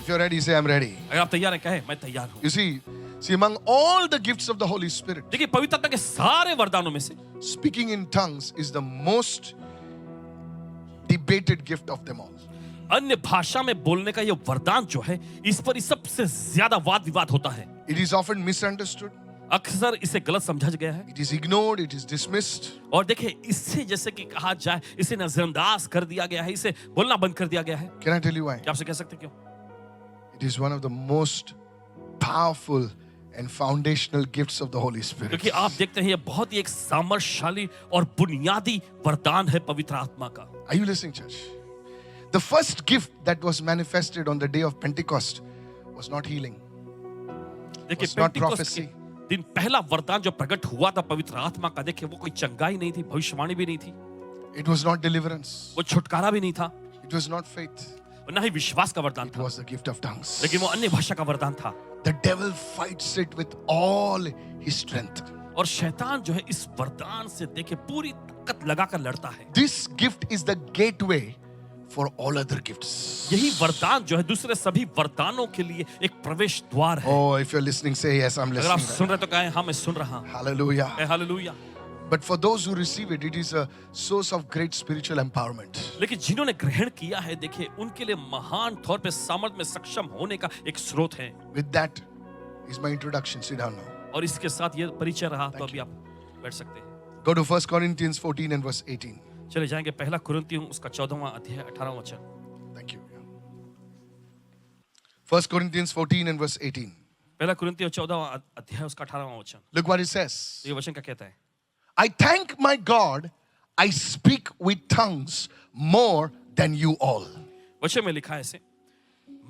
If you're ready, say I'm ready. अगर आप तैयार हैं कहें मैं तैयार हूं। You see among all the gifts of the Holy Spirit, देखिए पवित्र आत्मा के सारे वरदानों में से speaking in tongues is the most debated gift of them all. अन्य भाषा में बोलने का ये वरदान जो है इस पर सबसे ज्यादा वाद विवाद होता है। It is often misunderstood. अक्सर इसे गलत समझा गया है It is ignored. It is dismissed. और देखिए इससे जैसे कि कहा जाए इसे नजरअंदाज कर दिया गया है, इसे बोलना बंद कर दिया गया है। Can I tell you why? क्या आपसे कह सकते हैं क्यों? It is one of the most powerful and foundational gifts of the Holy Spirit. क्योंकि आप देखते हैं ये बहुत ही एक सामर्थ्यशाली और बुनियादी वरदान है पवित्र आत्मा का। Are you listening, church? The first gift that was manifested on the day of Pentecost was not healing. देखिए Was not पेंटिकोस्ट के prophecy. दिन पहला वरदान जो प्रकट हुआ था पवित्र आत्मा का, देखिए वो कोई चंगाई नहीं थी, भविष्यवाणी भी नहीं थी, It was not deliverance. वो छुटकारा भी नहीं था, It was not faith. और ना ही विश्वास का वरदान It था, was the gift of tongues. लेकिन वो अन्य भाषा का वरदान था। The devil fights it with all his strength. और शैतान जो है इस वरदान से देखिए पूरी ताकत लगाकर लड़ता है। This gift is the gateway for all other gifts. यही वरदान जो है दूसरे सभी वरदानों के लिए एक प्रवेश द्वार है। Oh, if you're listening, say yes, I'm अगर आप listening. सुन रहे तो कहें हाँ मैं सुन रहा हूं। Hallelujah. Hallelujah. But for those who receive it, it is a source of great spiritual empowerment. लेकिन जिन्होंने ग्रहण किया है देखिए उनके लिए महान तौर पे सामर्थ्य में सक्षम होने का एक स्रोत है। With that is my introduction. Sit down now. और इसके साथ ये परिचय रहा तो अभी आप बैठ सकते हैं। Go to 1 Corinthians 14 and verse 18. चले जाएंगे पहला कुरिन्थियों उसका 14वां अध्याय 18वां वचन। Thank you. 1 Corinthians 14 and verse 18. पहला कुरिन्थियों 14वां अध्याय उसका 18वां वचन। Look what it says. ये वचन क्या कहता है? I thank my God, I speak with tongues more than you all. वचन में लिखा है ऐसे,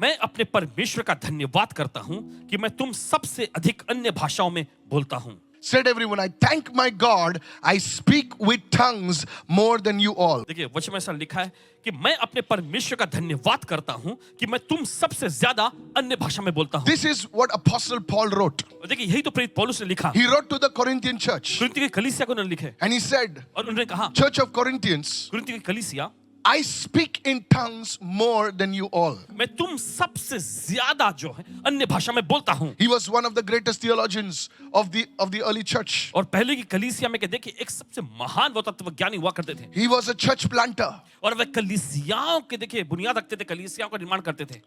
मैं अपने परमेश्वर का धन्यवाद करता हूं कि मैं तुम सबसे अधिक अन्य भाषाओं में बोलता हूं। Said everyone, I thank my God, I speak with tongues more than you all. देखिए वचन में ऐसा लिखा है कि मैं अपने परमेश्वर का धन्यवाद करता हूं कि मैं तुम सबसे ज्यादा अन्य भाषा में बोलता हूं। This is what Apostle Paul wrote. और देखिए यही तो प्रेरित पौलुस ने लिखा। He wrote to the Corinthian church कुरिन्थी की कलीसिया को उन्होंने लिखे and he said, और उन्होंने कहा Church of Corinthians, कुरिन्थी की कलीसिया I speak in tongues more than you all. मैं तुम सबसे ज्यादा जो है अन्य भाषा में बोलता हूं। He was one of the greatest theologians of the early church. और पहले की कलीसिया में के देखिए एक सबसे महान वो तत्वज्ञानी हुआ करते थे He was a church planter. और वे कलीसियाओं के देखिए बुनियाद रखते थे, कलीसियाओं का निर्माण करते थे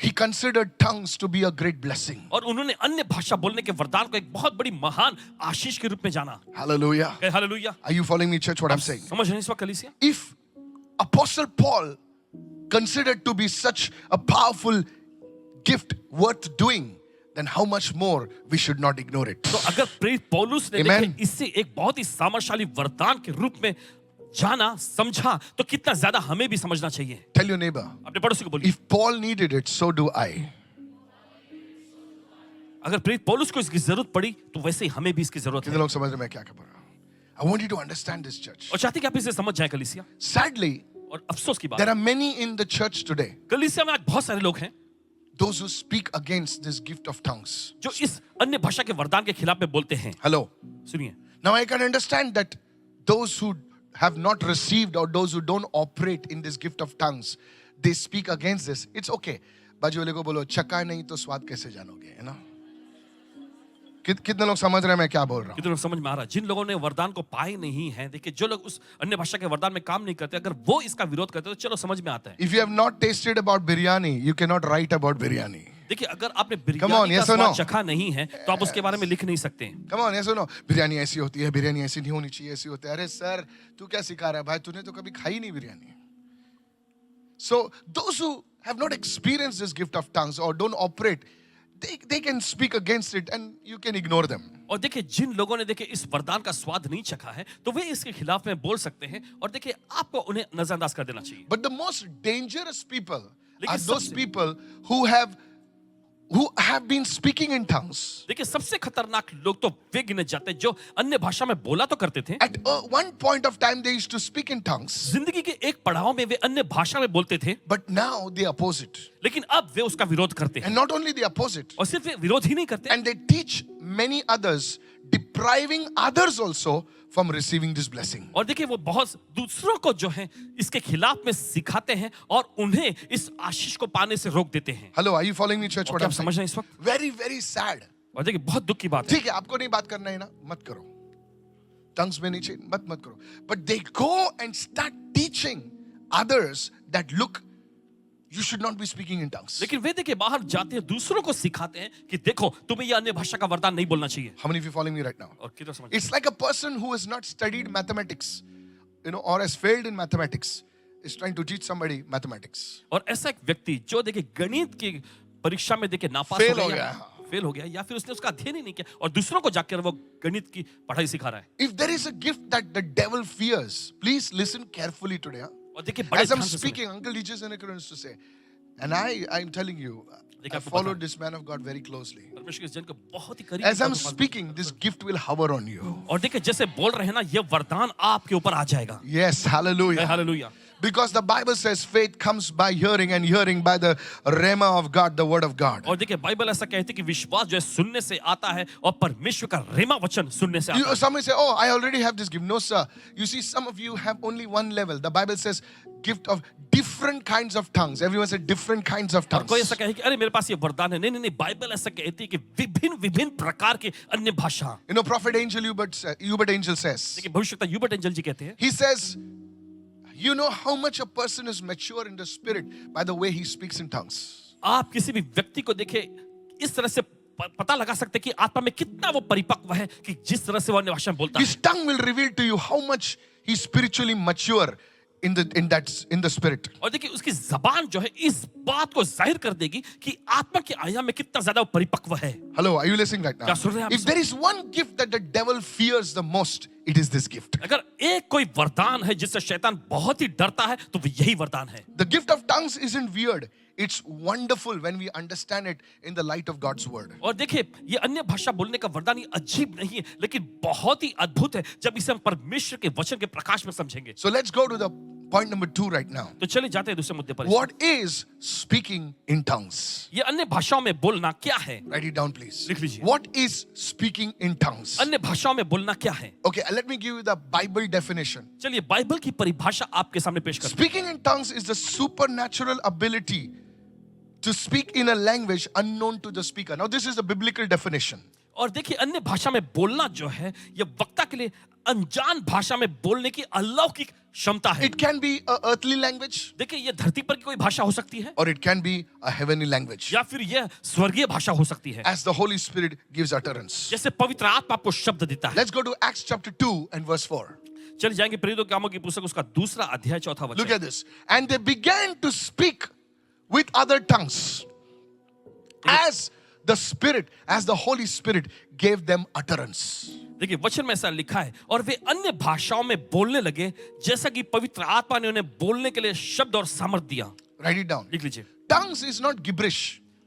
He considered tongues to be a great blessing. और उन्होंने अन्य भाषा बोलने के वरदान को एक बहुत बड़ी महान आशीष के रूप में जाना। Hallelujah. Hallelujah. Are you following me, church, what I'm saying? समझ रहे हैं इस वक्त कलीसिया? If Apostle Paul considered to be such a powerful gift worth doing, then how much more we should not ignore it. तो अगर प्रेरित पौलुस ने Amen. देखिए इससे एक बहुत ही सामर्थ्यशाली वरदान के रूप में जाना समझा तो कितना ज्यादा हमें भी समझना चाहिए। Tell your neighbor, अपने पड़ोसी को बोलिए, if Paul needed it, so do I. अगर प्रेरित पौलुस को इसकी जरूरत पड़ी तो वैसे ही हमें भी इसकी जरूरत कितने है। लोग समझ रहे हैं मैं क्या कह रहा हूं? I want you to understand this, church. और चाहते कि आप इसे समझ जाए कलीसिया। Sadly, और अफसोस की बात, there are many in the church today, कलीसिया में आज बहुत सारे लोग हैं those who speak against this gift of tongues. जो इस अन्य भाषा के वरदान के खिलाफ में बोलते हैं। Hello. सुनिए, Now I can understand that those who have not received or those who don't operate in this gift of tongues, they speak against this. It's okay. बाजू वाले को बोलो चका नहीं तो स्वाद कैसे जानोगे, है ना? कितने लोग समझ रहे हैं मैं क्या बोल रहा हूँ? कितने लोग समझ में आ रहा है? जिन लोगों ने वरदान को पाए नहीं है, देखिए जो लोग उस अन्य भाषा के वरदान में काम नहीं करते, अगर वो इसका विरोध करते तो चलो समझ में आता है। If you have not tasted about biryani, you cannot write about biryani. देखिए अगर आपने Come on, बिरयानी का yes or no? स्वाद चखा नहीं है तो आप उसके बारे में लिख नहीं सकते। Come on, yes or no? Biryani ऐसी होती है, बिरयानी ऐसी नहीं होनी चाहिए, ऐसी होती है। अरे सर, तू क्या सिखा रहा है भाई? तूने तो कभी खाई नहीं biryani. So those who have not experienced this gift of tongues or don't operate, they can speak against it and you can ignore them. और देखिए जिन लोगों ने देखिए इस वरदान का स्वाद नहीं चखा है तो वे इसके खिलाफ में बोल सकते हैं और देखिए आपको उन्हें नजरअंदाज कर देना चाहिए। But the most dangerous people are लेकिन those सबसे- people who have been speaking in tongues. देखिए सबसे खतरनाक लोग तो वे गिने जाते हैं जो अन्य भाषा में बोला तो करते थे, At one point of time they used to speak in tongues, जिंदगी के एक पड़ाव में वे अन्य भाषा में बोलते थे, but now they oppose it. लेकिन अब वे उसका विरोध करते हैं। And not only they oppose it, और सिर्फ वे विरोध ही नहीं करते, and they teach many others depriving others also from receiving this blessing. और देखिए वो बहुत दूसरों को जो है इसके खिलाफ में सिखाते हैं और उन्हें इस आशीष को पाने से रोक देते हैं। Hello, are you following me, church? और What क्या I'm आप समझ saying? रहे हैं इस वक्त? Very, very sad. और देखिए बहुत दुख की बात है। ठीक है, आपको नहीं बात करना है ना, मत करो। Tongues में नीचे मत करो. But they go and start teaching others that look, you should not be speaking in tongues. लेकिन वे देखिए बाहर जाते हैं दूसरों को सिखाते हैं कि देखो तुम्हें ये अन्य भाषा का वरदान नहीं बोलना चाहिए। How many of you following me right now? और कितना समझ? It's like a person who has not studied mathematics, or has failed in mathematics, is trying to teach somebody mathematics. और ऐसा एक व्यक्ति जो देखिए गणित की परीक्षा में देखिए नापास Fail हो हो गया गया। फेल हो गया या फिर उसने उसका अध्ययन ही नहीं किया और दूसरों को जाकर वो गणित की पढ़ाई सिखा रहा है। If there is a gift that the devil fears, please listen carefully today. Huh? और देखिए बड़े As I'm ध्यान से सुनिए। speaking, Uncle DJ Senekar used to say, and I'm telling you, I आपको followed this man of God very closely. परमेश्वर के इस जन को बहुत ही करीब As I'm से पास- speaking, this gift will hover on you. और देखिए जैसे बोल रहे हैं ना ये वरदान आपके ऊपर आ जाएगा। Yes, hallelujah. Hallelujah. Because the Bible says faith comes by hearing and hearing by the rhema of God, the word of God. और देखिए बाइबल ऐसा कहती है कि विश्वास जो है सुनने से आता है और परमेश्वर का रेमा वचन सुनने से आता है। Somebody say, oh, I already have this gift. No, sir. You see, some of you have only one level. The Bible says gift of different kinds of tongues. Everyone said different kinds of और tongues. कोई ऐसा कहे कि अरे मेरे पास ये वरदान है। नहीं नहीं नहीं बाइबल ऐसा कहती है कि विभिन्न विभिन्न प्रकार के अन्य भाषा। You know, Prophet Angel Hubert Angel says, देखिए भविष्यवक्ता यूबर्ट एंजल जी कहते हैं he says, you know how much a person is mature in the spirit by the way he speaks in tongues. आप किसी भी व्यक्ति को देखिए इस तरह से पता लगा सकते हैं कि आत्मा में कितना वो परिपक्व है कि जिस तरह से वो अन्य भाषा में बोलता है। His tongue will reveal to you how much he's spiritually mature in the spirit. और देखिए उसकी जबान जो है इस बात को जाहिर कर देगी कि आत्मा के आयाम में कितना ज्यादा वो परिपक्व है। Hello, are you listening right now? क्या सुन रहे हैं आप If सब? there is one gift that the devil fears the most, it is this gift. अगर एक कोई वरदान है जिससे शैतान बहुत ही डरता है तो वो यही वरदान है। The gift of tongues isn't weird. It's wonderful when we understand it in the light of God's word. और देखिए ये अन्य भाषा बोलने का वरदान ये अजीब नहीं है लेकिन बहुत ही अद्भुत है जब इसे हम परमेश्वर के वचन के प्रकाश में समझेंगे। So let's go to the point number 2 right now. तो चलिए जाते हैं दूसरे मुद्दे पर। What is speaking in tongues? ये अन्य भाषाओं में बोलना क्या है? Write it down, please. लिख लीजिए। What is speaking in tongues? अन्य भाषाओं में बोलना क्या है? Okay, let me give you the Bible definition. चलिए बाइबल की परिभाषा आपके सामने पेश करते हैं। Speaking in tongues is the supernatural ability to speak in a language unknown to the speaker. Now, this is the biblical definition. और देखिए अन्य भाषा में बोलना जो है ये वक्ता के लिए अनजान भाषा में बोलने की अलौकिक क्षमता है। It can be a earthly language, देखिए ये धरती पर की कोई भाषा हो सकती है or it can be a heavenly language, या फिर यह स्वर्गीय भाषा हो सकती है as the Holy Spirit gives utterance. जैसे पवित्र आत्मा आपको शब्द देता है। Let's go to Acts chapter 2 and verse 4. चलिए जाएंगे प्रेरितों के कामों की पुस्तक उसका दूसरा अध्याय चौथा Look वचन। at this. And they began to speak with other tongues as the Holy Spirit gave them utterance. देखिए वचन में ऐसा लिखा है और वे अन्य भाषाओं में बोलने लगे जैसा कि पवित्र आत्मा ने उन्हें बोलने के लिए शब्द और सामर्थ दिया। Write it down. लिख लीजिए। Tongues is not gibberish.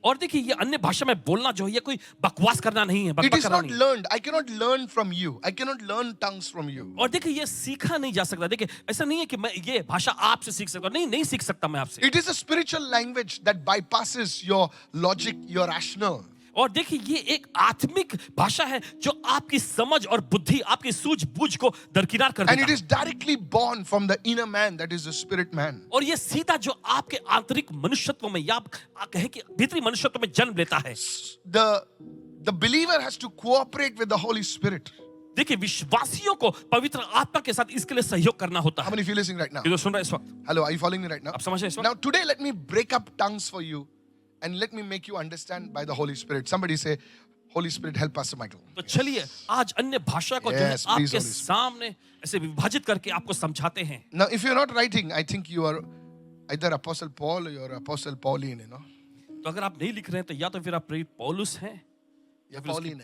और देखिए ये अन्य भाषा में बोलना जो है ये कोई बकवास करना नहीं है, It बकवास is करना not नहीं है। learned. I cannot learn from you. I cannot learn tongues from you. और देखिए ये सीखा नहीं जा सकता। देखिए ऐसा नहीं है कि मैं ये भाषा आपसे सीख सकता हूं। नहीं सीख सकता मैं आपसे। It is a spiritual language that bypasses your logic, your rational. और देखिए ये एक आत्मिक भाषा है जो आपकी समझ और बुद्धि आपकी सूझबूझ को दरकिनार कर And देता it है। is directly born from the inner man, that is the spirit man. और ये सीधा जो आपके आंतरिक मनुष्यत्व में या आप कहें कि भीतरी मनुष्यत्व में जन्म लेता है। The believer has to cooperate with the Holy Spirit. देखिए विश्वासियों को पवित्र आत्मा के साथ इसके लिए सहयोग करना होता How है। many of you listening right now? ये तो सुन रहे हैं इस वक्त? Hello, are you following me right now? आप समझ रहे हैं इस वक्त? Now today let me break up tongues for you and let me make you understand by the Holy Spirit. Somebody say, Holy Spirit, help Pastor Michael. तो चलिए आज अन्य भाषा को जो है Yes, please, आपके Holy Spirit. सामने ऐसे विभाजित करके आपको समझाते हैं। Now, if you're not writing, I think you are either Apostle Paul or you're Apostle Pauline, you know. तो अगर आप नहीं लिख रहे हैं तो या तो फिर आप प्रेरित पौलुस हैं You're Pauline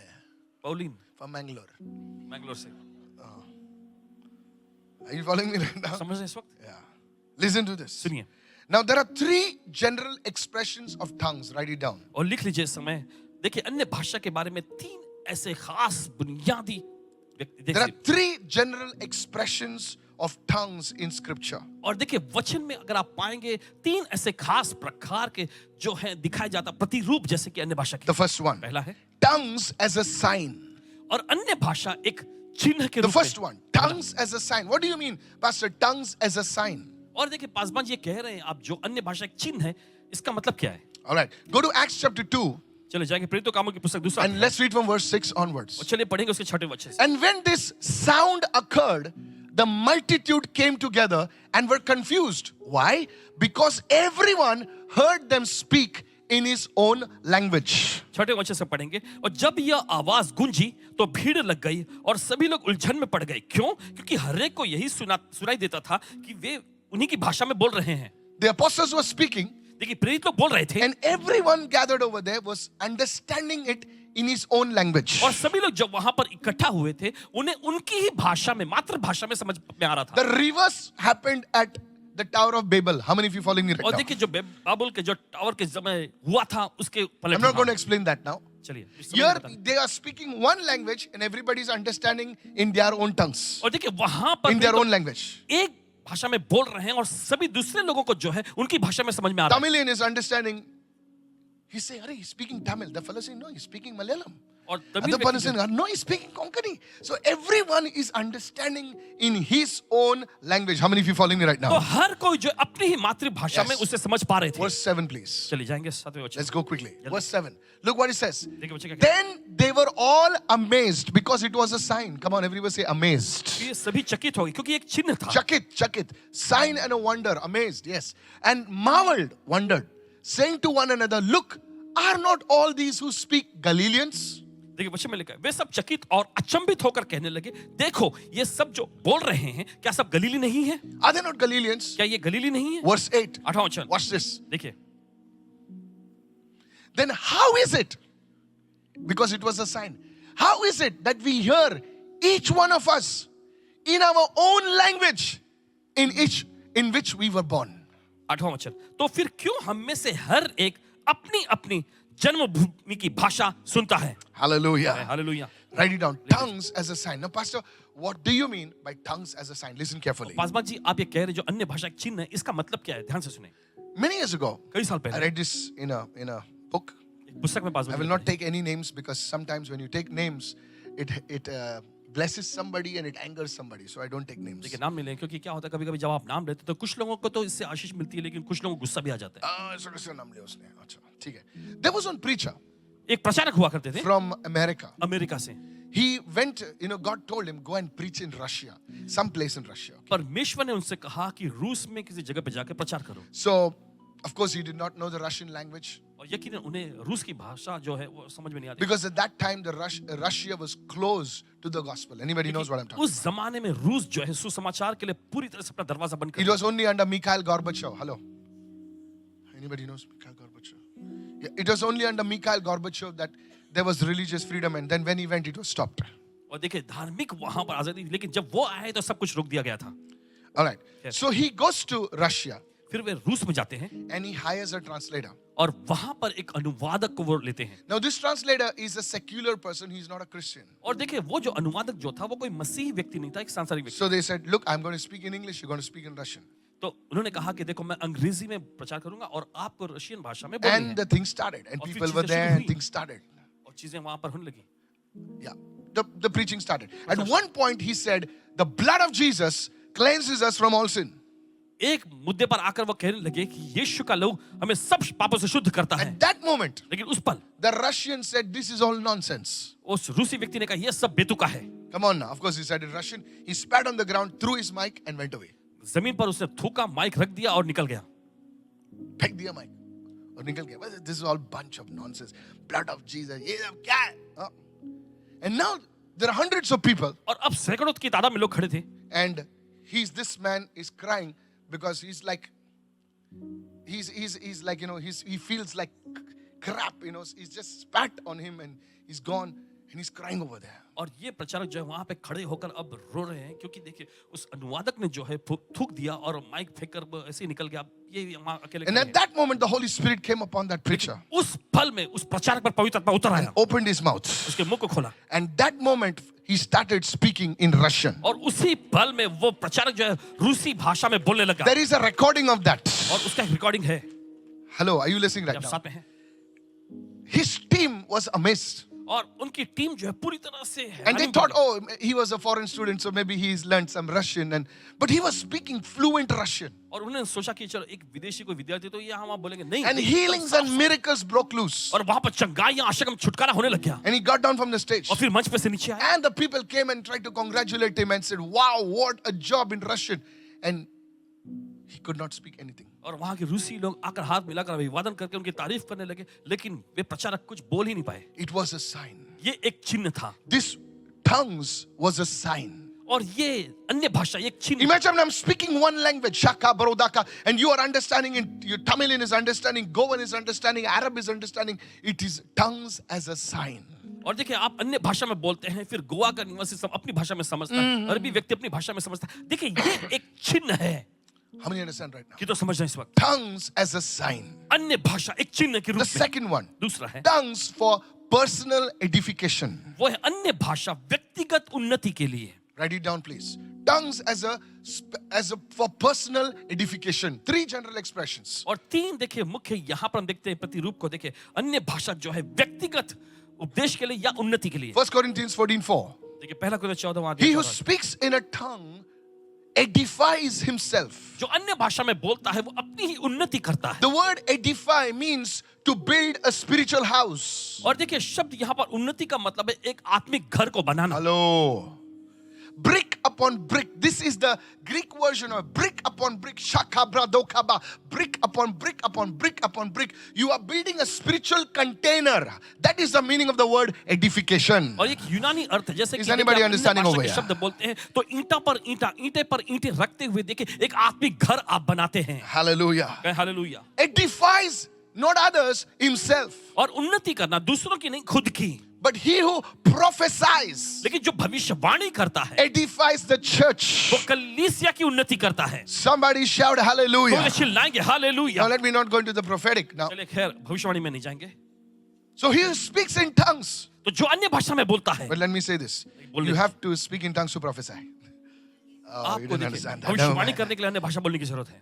Pauline from Mangalore. Mangalore से। Are you following me right now? समझ रहे हैं इस वक्त? Yeah. Listen to this. सुनिए Now, there are 3 general expressions of tongues. Write it down. और लिख लीजिए इस समय। देखिए अन्य भाषा के बारे में 3 ऐसे खास बुनियादी There are 3 general expressions of tongues in Scripture. और देखिए वचन में अगर आप पाएंगे 3 ऐसे खास प्रकार के जो है दिखाया जाता प्रतिरूप जैसे कि अन्य भाषा के। The first one, पहला है tongues as a sign. और अन्य भाषा एक चिन्ह के The रूप first में। one, tongues as a sign. What do you mean, Pastor? Tongues as a sign. और देखिए पासवान जी ये कह रहे हैं आप जो अन्य भाषा एक चिन्ह है इसका मतलब क्या है? All right. Go to Acts chapter 2 चले जाएंगे प्रेरितों कामों की पुस्तक दूसरा and अध्याय। let's read from verse 6 onwards. और चलिए पढ़ेंगे उसके 6वें वचन से। And when this sound occurred, the multitude came together and were confused. Why? Because everyone heard them speak in his own language. 6वें वचन से पढ़ेंगे और जब यह आवाज गूंजी तो भीड़ लग गई और सभी लोग उलझन में पड़ गए। क्यों? क्योंकि हर एक को यही सुनाई देता था कि वे उन्हीं की भाषा में बोल रहे हैं। The apostles were speaking, देखिए प्रेरित लोग बोल रहे थे and everyone gathered over there was understanding it in his own language. और सभी लोग जब वहां पर इकट्ठा हुए थे उन्हें उनकी ही भाषा में मातृभाषा में समझ में आ रहा था। The reverse happened at the Tower of Babel. How many of you following me right और now? देखिए जो बाबुल के जो टावर के समय हुआ था उसके पलट I'm not going to explain that now. चलिए इस समय Here बता दें। they are speaking one language and everybody is understanding in their own tongues, और देखिए वहां पर in their भी own तो language. एक भाषा में बोल रहे हैं और सभी दूसरे लोगों को जो है उनकी भाषा में समझ में आ रहा है। Tamilian is understanding. He's saying, "Are he's speaking Tamil?" The fellow saying, "No, he's speaking Malayalam." और Other तमिल person व्यक्ति saying, "No, he's speaking Konkani." So everyone is understanding in his own language. How many of you following me right तो now? हर कोई जो अपनी ही मातृभाषा Yes. में उसे समझ पा रहे थे। Verse 7, please. चलिए जाएंगे 7वें वचन। Let's go quickly. Verse 7. Look what it says. देखिए बच्चे क्या कहते Then they were all amazed because it was a sign. Come on, everybody say amazed. हैं? ये सभी चकित हो गए क्योंकि एक चिन्ह था। Chakit, sign and a wonder, amazed, yes. And marveled, wondered, saying to one another, "Look, are not all these who speak Galileans?" देखिए बच्चे में लिखा है वे सब चकित और अचंभित होकर कहने लगे देखो ये सब जो बोल रहे हैं क्या सब गलीली नहीं है? Are they not Galileans? क्या ये गलीली नहीं है? Verse 8. 8वां वचन Watch this. देखिए Then how is it? Because it was a sign. How is it that we hear each one of us in our own language in which we were born? 8वां वचन तो फिर क्यों हम में से हर एक अपनी अपनी जन्मभूमि की भाषा सुनता है? Hallelujah. Hallelujah. Write it down. Tongues as a sign. Now, Pastor, what do you mean by tongues as a sign? Listen carefully. Paswan ji आप ये कह रहे जो अन्य भाषा एक चिन्ह है इसका मतलब क्या है? ध्यान से सुने। Many years ago, कई साल I पहले read this in a book. एक पुस्तक में I Paswan will ji not take any names because sometimes when you take names, it blesses somebody and it angers somebody. So I don't take names. देखिए नाम नहीं लें क्योंकि क्या होता है कभी-कभी जब आप नाम लेते तो कुछ लोगों को तो इससे आशीष मिलती है लेकिन कुछ लोगों को गुस्सा भी आ जाता है। ऐसा नाम लिया उसने. अच्छा, ठीक है. There was one preacher एक प्रचारक हुआ करते थे from America. अमेरिका से। He went, God told him, go and preach in Russia, some place in Russia. परमेश्वर ने उनसे कहा कि रूस में किसी जगह पे जाकर प्रचार करो। So, of course, he did not know the Russian language और यकीनन उन्हें रूस की भाषा जो है वो समझ में नहीं आती। because at that time the Russia was closed to the gospel. Anybody knows what I'm talking उस जमाने में रूस जो है सुसमाचार के लिए पूरी तरह से अपना दरवाजा बंद कर It was only under Mikhail Gorbachev. Hello. Anybody knows Mikhail Gorbachev? Yeah, it was only under Mikhail Gorbachev that there was religious freedom, and then when he went, it was stopped. और देखिए धार्मिक वहां पर आजादी थी लेकिन जब वो आए तो सब कुछ रोक दिया गया था। All right. Yes. So he goes to Russia फिर वे रूस में जाते हैं and he hires a translator. और वहां पर एक अनुवादक को वो लेते हैं। Now, this translator is a secular person, he's not a Christian. और देखिए वो जो अनुवादक जो था वो कोई मसीही व्यक्ति नहीं था, एक सांसारिक व्यक्ति। So they said, look, I'm going to speak in English, you're going to speak in Russian. तो उन्होंने कहा कि देखो मैं अंग्रेजी में प्रचार करूंगा और आपको रशियन भाषा में बोलनी And है। the thing started, and और फिर people were चीजें there, शुरू and हुई। things started. और चीजें वहां पर होने लगी। Yeah, the preaching started. At one point, he said, the blood of Jesus cleanses us from all sin. एक मुद्दे पर आकर वो कहने लगे कि यीशु का लहू हमें सब पापों से शुद्ध करता है। At that moment, लेकिन उस पल the Russian said, this is all nonsense. उस रूसी व्यक्ति ने कहा ये सब बेतुका है। Come on now. Of course, he said in Russian. He spat on the ground, threw his mic, and went away. जमीन पर उसने थूका, माइक रख दिया और निकल गया। Pegged the mic. और निकल गया. Well, this is all bunch of nonsense. Blood of Jesus. ये सब क्या है? Huh? And now there are hundreds of people, और अब सैकड़ों की तादाद में लोग खड़े थे and this man is crying because he's like, he's like, he feels like crap, he's just spat on him and he's gone and he's crying over there. और ये प्रचारक जो है वहां पे खड़े होकर अब रो रहे हैं क्योंकि देखिए उस अनुवादक ने जो है थूक दिया और माइक फेंक कर ऐसे ही निकल गया। ये वहां अकेले And खड़े at हैं। that moment, the Holy Spirit came upon that preacher, उस पल में उस प्रचारक पर पवित्र आत्मा उतर आया, opened his mouth, उसके मुंह को खोला and that moment he started speaking in Russian. और उसी पल में वो प्रचारक जो है रूसी भाषा में बोलने लगा। There is a recording of that. और उसका रिकॉर्डिंग है। Hello, are you listening right आप now? साथ में हैं? His team was amazed. और उनकी टीम जो है पूरी तरह से And they हैरान thought, हो गई। oh, he was a foreign student, so maybe he's learned some Russian. But he was speaking fluent Russian. और उन्होंने सोचा कि चलो एक विदेशी कोई विद्यार्थी तो ये हम आप बोलेंगे नहीं। And healings and miracles broke loose. और वहां पर चंगाइयां आशा का छुटकारा होने लग गया। And he got down from the stage. और फिर मंच पे से नीचे आया। And the people came and tried to congratulate him and said, wow, what a job in Russian. And he could not speak anything. और वहां के रूसी लोग आकर हाथ मिलाकर अभिवादन करके उनकी तारीफ करने लगे, लेकिन वे प्रचारक कुछ बोल ही नहीं पाए। It was a sign. ये एक चिन्ह था। This tongues was a sign. और ये अन्य भाषा एक चिन्ह। Imagine I'm speaking one language, Shaka, Barodaka, and you are understanding it. Your Tamilian is understanding, Goan is understanding, Arab is understanding. It is tongues as a sign. और देखिए आप अन्य भाषा में बोलते हैं, फिर गोवा का निवासी सब अपनी भाषा में समझता है, अरबी व्यक्ति अपनी भाषा में समझता है। देखिए ये एक चिन्ह है। How many understand right now? कि तो समझ रहे हैं इस वक्त। Tongues as a sign. अन्य भाषा एक चिन्ह के रूप The में। second one, दूसरा है tongues for personal edification. वो है अन्य भाषा व्यक्तिगत उन्नति के लिए। Write it down, please. Tongues as a for personal edification. 3 general expressions. और 3 देखिए मुख्य यहाँ पर हम देखते हैं प्रतिरूप को देखिए अन्य भाषा जो है व्यक्तिगत उपदेश के लिए या उन्नति के लिए। 1 Corinthians 14:4. देखिए पहला कोरिन्थियों 14वां He who अध्याय। speaks in a tongue edifies himself. जो अन्य भाषा में बोलता है वो अपनी ही उन्नति करता है। The word edify means to build a spiritual house. और देखिए शब्द यहाँ पर उन्नति का मतलब है एक आत्मिक घर को बनाना। Hello. Brick upon brick. This is the Greek version of brick upon brick. Shakabra dokaba. Brick upon brick upon brick upon brick. You are building a spiritual container. That is the meaning of the word edification. और एक यूनानी अर्थ है जैसे Is कि anybody देखिए आप understanding अन्य over भाषा के here? शब्द बोलते हैं तो ईंटा पर ईंटा, ईंटे पर ईंटे रखते हुए देखिए एक आत्मिक घर आप बनाते हैं। Hallelujah. Hallelujah. Edifies not others, himself. और उन्नति करना दूसरों की नहीं खुद की। But he who prophesies लेकिन जो भविष्यवाणी करता है edifies the church. वो कलीसिया की उन्नति करता है। Somebody shout तो hallelujah. वे चिल्लाएंगे Now hallelujah. let me not go into the prophetic now. चलिए खैर भविष्यवाणी में नहीं जाएंगे। So he who speaks in tongues. तो जो अन्य भाषा में बोलता है But let me say this. बोल You दीजिए। have to speak in tongues to prophesy. Oh, you आपको didn't देखिए understand that. Never भविष्यवाणी mind. करने के लिए अन्य भाषा बोलने की जरूरत है।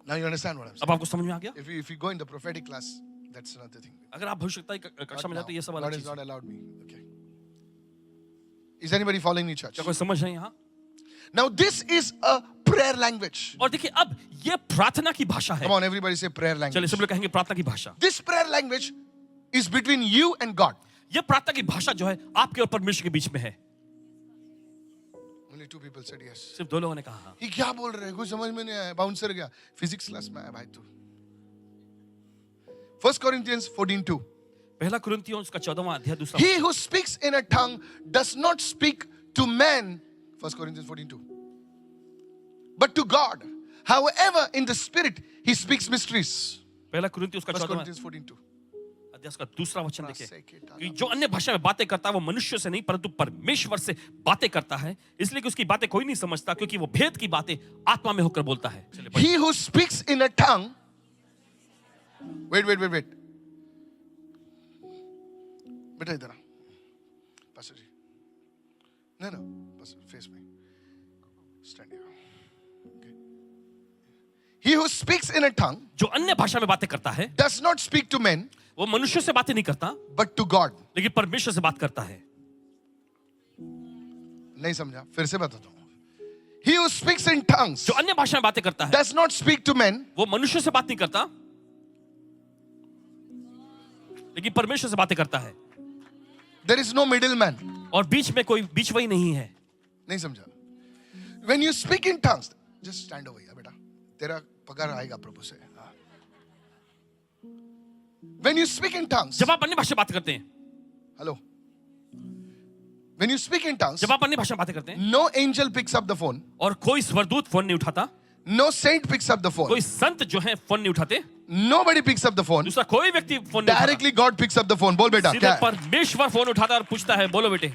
Now you understand what I'm saying. अब आपको समझ में आ गया? If you go in the prophetic class, that's another thing. अगर आप भविष्यवाणी की कक्षा में Not जाते हैं ये सब now. अलग God चीज has है। not allowed me. Okay. Is anybody following me, church? क्या कोई समझ रहे हैं यहाँ? Now this is a prayer language. और देखिए अब ये प्रार्थना की भाषा है। Come on, everybody say prayer चलिए language. सब लोग कहेंगे प्रार्थना की भाषा। This prayer language is between you and God. ये प्रार्थना की भाषा जो है आपके और परमेश्वर के बीच में है। Only 2 people said yes. सिर्फ 2 लोगों ने कहा हाँ। ये क्या बोल रहे हैं? कुछ समझ में नहीं आया. बाउंसर गया. फिजिक्स क्लास में आया भाई तू. 1 Corinthians 14:2. पहला कुरिन्थियों उसका 14वां अध्याय दूसरा। He who speaks in a tongue does not speak to men, 1 Corinthians 14:2, but to God. However, in the spirit, he speaks mysteries. पहला कुरिन्थियों उसका 1 14वां Corinthians 14:2. अध्याय उसका दूसरा वचन देखिए कि जो अन्य भाषा में बातें करता है वो मनुष्य से नहीं परंतु परमेश्वर से बातें करता है, इसलिए कि उसकी बातें कोई नहीं समझता क्योंकि वो भेद की बातें आत्मा में होकर बोलता है। चलिए पढ़िए। He who speaks in a tongue, wait. बेटा इधर आ, pastor ji, no, pastor face me, stand here. Okay. He who speaks in a tongue जो अन्य भाषा में बातें करता है does not speak to men, वो मनुष्य से बातें नहीं करता but to God. लेकिन परमेश्वर से बात करता है। नहीं समझा, फिर से बताता हूँ. He who speaks in tongues जो अन्य भाषा में बातें करता है does not speak to men, वो मनुष्य से बात नहीं करता लेकिन परमेश्वर से बातें करता है। there is no middleman. और बीच में कोई बीच वही नहीं है। नहीं समझा. When you speak in tongues, just stand over here, बेटा. तेरा पगार आएगा प्रभु से. When you speak in tongues, जब आप अन्य भाषा में बात करते हैं, hello. When you speak in tongues, जब आप अन्य भाषा में बातें करते हैं no angel picks up the phone, और कोई स्वर्गदूत फोन नहीं उठाता, no saint picks up the phone, कोई संत जो है फोन नहीं उठाते, nobody picks up the phone. दूसरा कोई व्यक्ति फोन नहीं उठाता, Directly God picks up the phone. बोल बेटा सीधे क्या है? परमेश्वर फोन उठाता है और पूछता है बोलो बेटे।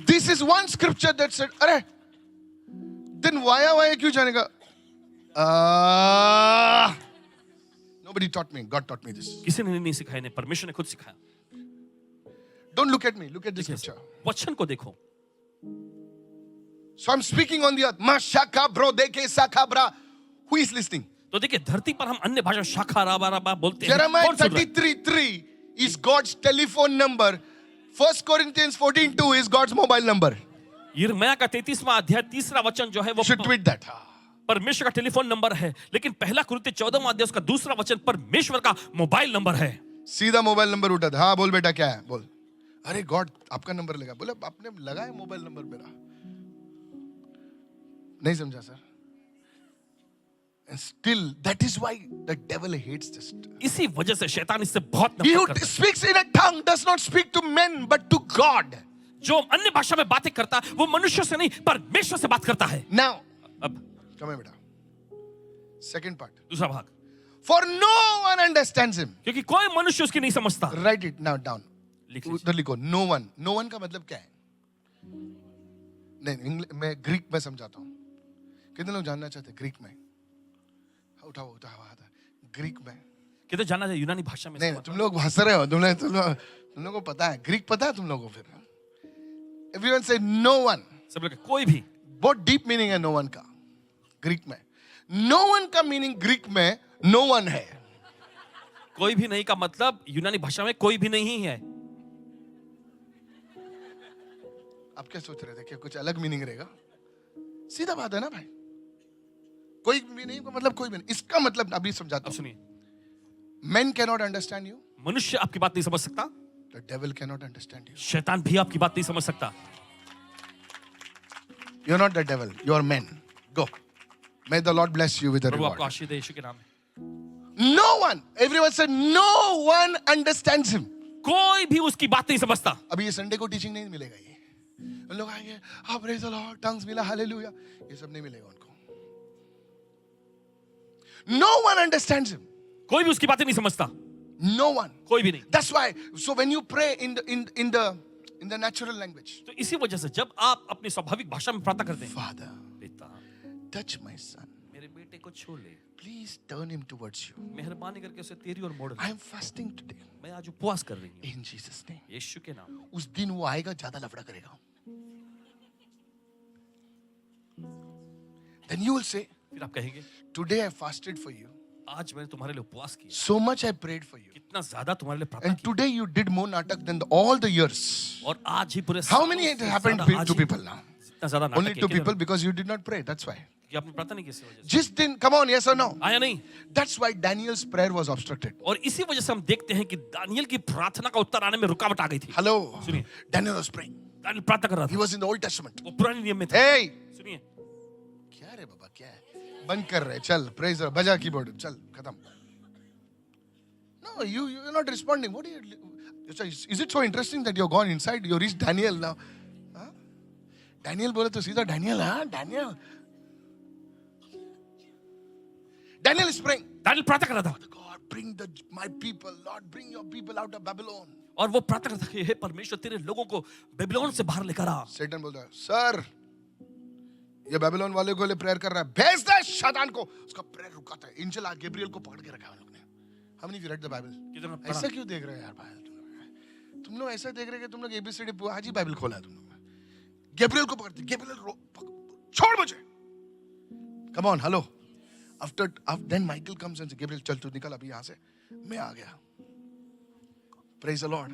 This is one scripture that said, अरे, then why क्यों जाने का? Nobody taught me. God taught me this. किसी ने नहीं सिखाया, ने परमेश्वर ने खुद सिखाया। Don't look at me. Look at the scripture. वचन को देखो। So I'm speaking on the earth. Mashaka bro deke sakabra. Who is listening? तो देखिए धरती पर हम अन्य भाषा शाखा राबा राबा बोलते हैं। Jeremiah कौन सुन रहा है? 33:3 is God's telephone number. 1 Corinthians 14:2 is God's mobile number. यिर्मयाह का 33वां अध्याय 3रा वचन जो है वो You should tweet that. परमेश्वर का टेलीफोन नंबर है, लेकिन पहला कुरिन्ती 14वां अध्याय उसका 2रा वचन परमेश्वर का मोबाइल नंबर है। सीधा मोबाइल नंबर उठा था। हाँ बोल बेटा क्या है बोल। अरे गॉड आपका नंबर लगा। बोले आपने लगाया मोबाइल नंबर मेरा। नहीं समझा sir. And still that is why the devil hates this. इसी वजह से शैतान इससे बहुत He who नफरत करता है। speaks in a tongue does not speak to men but to God. जो अन्य भाषा में बातें करता है वो मनुष्य से नहीं परमेश्वर से बात करता है। Now अब come here बेटा। Second part. दूसरा भाग, For no one understands him. क्योंकि कोई मनुष्य उसकी नहीं समझता। Write it now down. लिख लीजिए। उधर लिखो no one. No one का मतलब क्या है? नहीं मैं ग्रीक में समझाता हूँ। कितने लोग जानना चाहते हैं ग्रीक में? उठाओ ग्रीक में। कितने जानना चाहिए यूनानी भाषा में? नहीं तुम लोग हंस रहे हो। तुम लोगों को पता है ग्रीक पता है तुम लोगों को? फिर एवरीवन से नो वन। सब लोग कोई भी। बहुत डीप मीनिंग है नो वन का ग्रीक में। नो वन का मीनिंग ग्रीक में नो वन है। कोई भी नहीं का मतलब यूनानी भाषा में कोई भी नहीं है। आप क्या सोच रहे थे कि कुछ अलग मीनिंग रहेगा? सीधा बात है ना भाई। कोई भी नहीं का मतलब कोई भी नहीं। इसका मतलब अभी समझाता अब हूं। सुनिए, Men cannot understand you. मनुष्य आपकी बात नहीं समझ सकता, The devil cannot understand you. शैतान भी आपकी बात नहीं समझ सकता। You're not the devil. You're men. Go. May the Lord bless you with a प्रभु आपको reward. आशीष दे यीशु के नाम में। No one. Everyone said no one understands him. कोई भी उसकी बात नहीं समझता। अभी ये संडे को टीचिंग नहीं मिलेगा। ये उन लोग आएंगे हाँ praise the Lord, tongues मिला, hallelujah. ये सब नहीं मिलेगा उनको। No one understands him. कोई भी उसकी बातें नहीं समझता। No one. कोई भी नहीं। That's why. So when you pray in the natural language, तो इसी वजह से जब आप अपनी स्वाभाविक भाषा में प्रार्थना करते हैं, Father, पिता touch my son. मेरे बेटे को छू ले, Please turn him towards you. मेहरबानी करके उसे तेरी ओर मोड़ ले। I am fasting today. मैं आज उपवास कर रही हूँ In Jesus' name. यीशु के नाम में। उस दिन वो आएगा ज्यादा लफड़ा करेगा। Then you will say, फिर आप कहेंगे today I fasted for you. आज मैंने तुम्हारे लिए उपवास किया, So much I prayed for you. कितना ज्यादा तुम्हारे लिए प्रार्थना And today you did more natak than all the years. की, और आज ही पूरे How many it सालों से happened ज्यादा आज to ही people now? इतना ज्यादा Only नाटक to किया people because you did not pray. That's why. कि आपने प्रार्थना नहीं की इसी वजह से। Just then, come on, yes or no? आया नहीं। That's why Daniel's prayer was obstructed. और इसी वजह से हम देखते हैं कि दानियल की प्रार्थना का उत्तर आने में रुकावट आ गई थी। Hello. सुनिए। Daniel was praying. दानियल प्रार्थना कर रहा He था, was in the Old Testament. वो पुराने नियम में था। Hey! सुनिए, क्या रे बाबा क्या है? बंद कर रहे चल praise the बजा कीबोर्ड चल खत्म. No, you're not responding. What do you? Is it so interesting that you're gone inside? You reached Daniel now. Huh? Daniel बोले तो सीधा Daniel हाँ Daniel. Daniel is praying. Daniel प्रार्थना कर रहा था God, bring my people, Lord, bring your people out of Babylon. और वो प्रार्थना कर रहा था कि हे परमेश्वर तेरे लोगों को बेबीलोन से बाहर लेकर आ। Satan बोलता है, सर, ये बेबीलोन वाले को लिए प्रेयर कर रहा है, भेज दे शैतान को। उसका प्रेयर रुकाता है। एंजल आ गैब्रियल को पकड़ के रखा है उन लोगों ने। How many of you read the Bible? कितना पढ़ा? ऐसा क्यों देख रहे हो यार भाई? तुम लोग ऐसा देख रहे हैं कि तुम लोग ABCD आज ही बाइबल खोला है तुम लोग ने। गैब्रियल को पकड़ते, गैब्रियल छोड़ मुझे। Come on, hello. After then Michael comes and says, Gabriel, चल तू निकल अभी यहाँ से। मैं आ गया। Praise the Lord.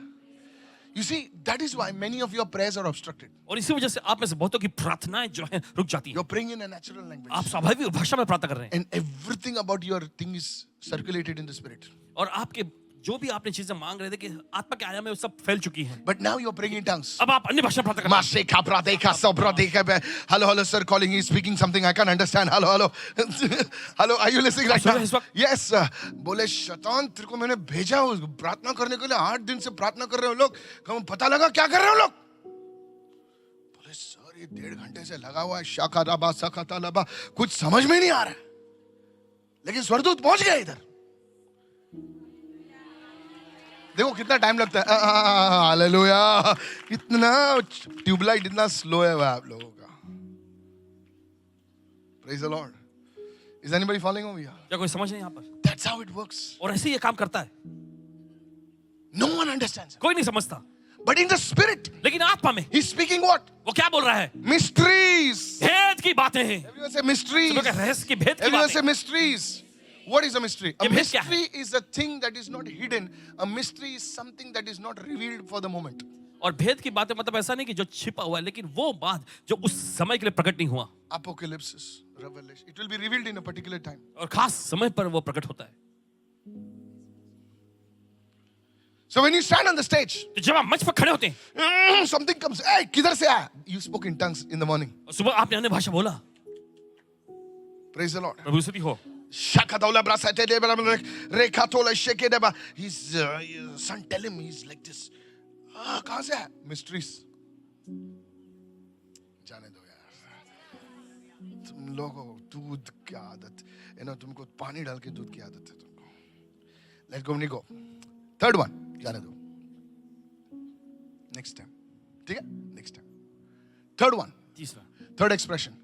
You see, that is why many of your prayers are obstructed. और इसी वजह से आप में से बहुतों की प्रार्थनाएं जो हैं रुक जाती हैं। You're praying in a natural language. आप स्वाभाविक भाषा में प्रार्थना कर रहे हैं And everything about your thing is circulated in the spirit. और आपके जो भी आपने चीजें मांग रहे थे कि आत्मा के आयाम में वो सब फैल चुकी हैं। But now you're praying in tongues. अब आप अन्य भाषा में प्रार्थना कर रहे हैं। Masheka pradeka sobradeka. Hello, sir, calling. He's speaking something I can't understand. Hello. Hello, are you listening right now? सुन रहे हैं इस वक्त? Yes, sir. बोले शैतान तेरे को मैंने भेजा प्रार्थना करने के लिए 8 दिन से प्रार्थना कर रहे हो लोग। कम पता लगा क्या कर रहे हो लोग? बोले सर ये 1.5 घंटे से लगा हुआ है शाखा रबा सखता लबा कुछ समझ में नहीं आ रहा है। लेकिन स्वर्गदूत पहुंच गया इधर। देखो कितना टाइम लगता है। हालेलुया। इतना ट्यूबलाइट इतना स्लो है वह आप लोगों का। Praise the Lord. Is anybody following over here? क्या कोई समझ नहीं यहाँ पर? That's how it works. और ऐसे ही ये काम करता है। No one understands. कोई नहीं समझता, But in the spirit, लेकिन आत्मा में he's speaking what? वो क्या बोल रहा है? Mysteries. भेद की बातें हैं। Everyone say mysteries. सब लोग रहस्य की भेद की Everyone बातें। say mysteries. What is a mystery? A ये भेद क्या है? mystery is a thing that is not hidden. A mystery is something that is not revealed for the moment. और भेद की बात है मतलब ऐसा नहीं कि जो छिपा हुआ है, लेकिन वो बात जो उस समय के लिए प्रकट नहीं हुआ Apocalypse, revelation. It will be revealed in a particular time. और खास समय पर वो प्रकट होता है. So when you stand on the stage, तो जब आप मंच पर खड़े होते हैं something comes. Hey, किधर से आया? You spoke in tongues in the morning. और सुबह आपने अन्य भाषा बोला, Praise the Lord. प्रभु स्तुति हो. Shakadaula brasate de rekatola sheke deba. His son tell him he's like this. कहाँ से है? Mysteries. जाने दो यार. तुम लोगों को दूध की आदत है ना, तुमको पानी डाल के दूध की आदत है तुमको. Let go, Nico. Third one. जाने दो. Next time. ठीक है? Next time. Third one. तीसरा, Third expression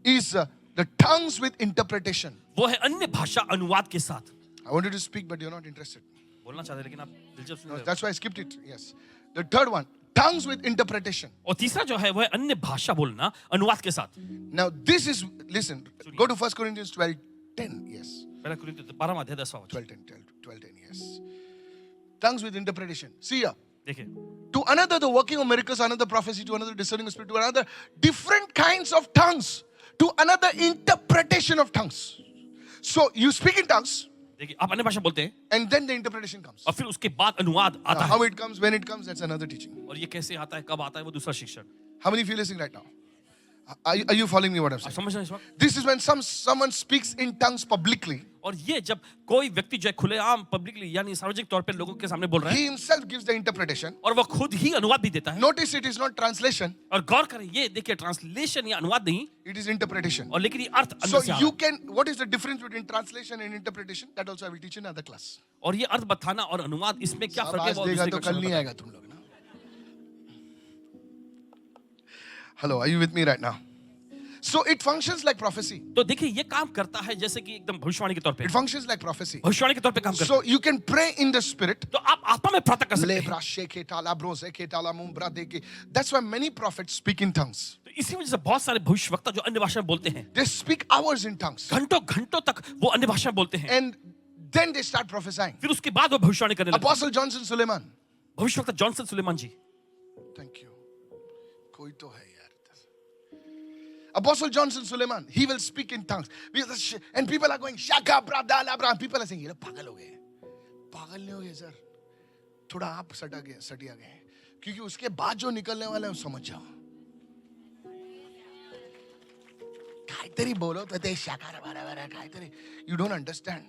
is the tongues with interpretation. वो है अन्य भाषा अनुवाद के साथ. I wanted to speak, but you're not interested. बोलना चाहते हैं, लेकिन आप दिलचस्प No, नहीं रहे. that's why I skipped it. Yes. The third one, tongues with interpretation. और तीसरा जो है वो है अन्य भाषा बोलना अनुवाद के साथ. Now, this is, listen, go to 1 Corinthians 12:10. Yes. पहला कुरिन्थियों 12वां अध्याय 10वां वचन. 12:10. Yes. Tongues with interpretation. See here. देखिए, To another, the working of miracles, another prophecy, to another discerning of spirit, to another different kinds of tongues, to another interpretation of tongues. So you speak in tongues, देखिए आप अन्य भाषा बोलते हैं and then the interpretation comes. और फिर उसके बाद अनुवाद आता How है. it comes, when it comes, that's another teaching. और ये कैसे आता है, कब आता है, वो दूसरा शिक्षण. How many feel listening right now? Are you following me what I'm आप saying? समझ रहे हैं इस वक्त? This is when someone speaks in tongues publicly. और ये जब कोई व्यक्ति जो है खुलेआम पब्लिकली यानी सार्वजनिक तौर पे लोगों के सामने बोल रहा है He himself gives the interpretation. और वो खुद ही अनुवाद भी देता है. Notice it is not translation, और गौर करें, ये देखिए ट्रांसलेशन या अनुवाद नहीं, it is interpretation. और लेकिन ये अर्थ So अंदर से आ you रहा है. can, what is the difference between translation and interpretation? That also I will teach in another class. और ये अर्थ बताना और अनुवाद इसमें क्या फर्क है आवाज वो देगा दूसरी तो कक्षा कल में नहीं बताएं. आएगा तुम लोग ना. Hello, are you with me right now? So it functions like prophecy. तो देखिए ये काम करता है जैसे कि एकदम भविष्यवाणी के तौर पे, It functions like prophecy. भविष्यवाणी के तौर पे काम करता So you can pray in the spirit. है. तो आप आत्मा में प्रार्थना कर सकते हैं. Lebra sheke tala brose ke tala mumbra deke. That's why many prophets speak in tongues. तो इसी वजह से बहुत सारे भविष्यवक्ता जो अन्य भाषा में बोलते हैं, They speak hours in tongues. घंटों घंटों तक वो अन्य भाषा में बोलते हैं. And then they start prophesying. फिर उसके बाद वो भविष्यवाणी करने लगते हैं. Apostle Johnson Suleiman. भविष्यवक्ता Johnson Suleiman ji, Thank you. कोई तो है यार. Apostle Johnson Suleiman, he will speak in tongues. And people are going, Shaka Bradala Bra. People are saying, ये लोग पागल हो गए. पागल नहीं हो गए सर. थोड़ा आप सटिया गए. क्योंकि उसके बाद जो निकलने वाला है वो समझ जाओ. कायतरी बोलो तो ते शाका बारा कायतरी. You don't understand.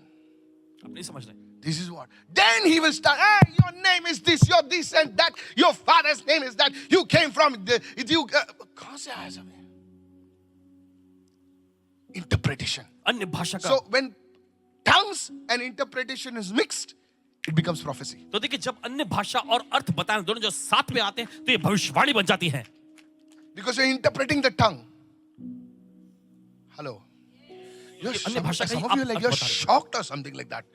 आप नहीं समझ रहे. This is what. Then he will start. Hey, your name is this. You're this and that. Your father's name is that. You came from you. कहाँ से आया सब? Interpretation. अन्य भाषा का. So when tongues and interpretation is mixed, it becomes prophecy. तो देखिए जब अन्य भाषा और अर्थ बताने दोनों जो साथ में आते हैं तो ये भविष्यवाणी बन जाती है. Because you're interpreting the tongue. Hello. अन्य भाषा का Some ही of you आप like अर्थ you're बता रहे हो. shocked or something like that.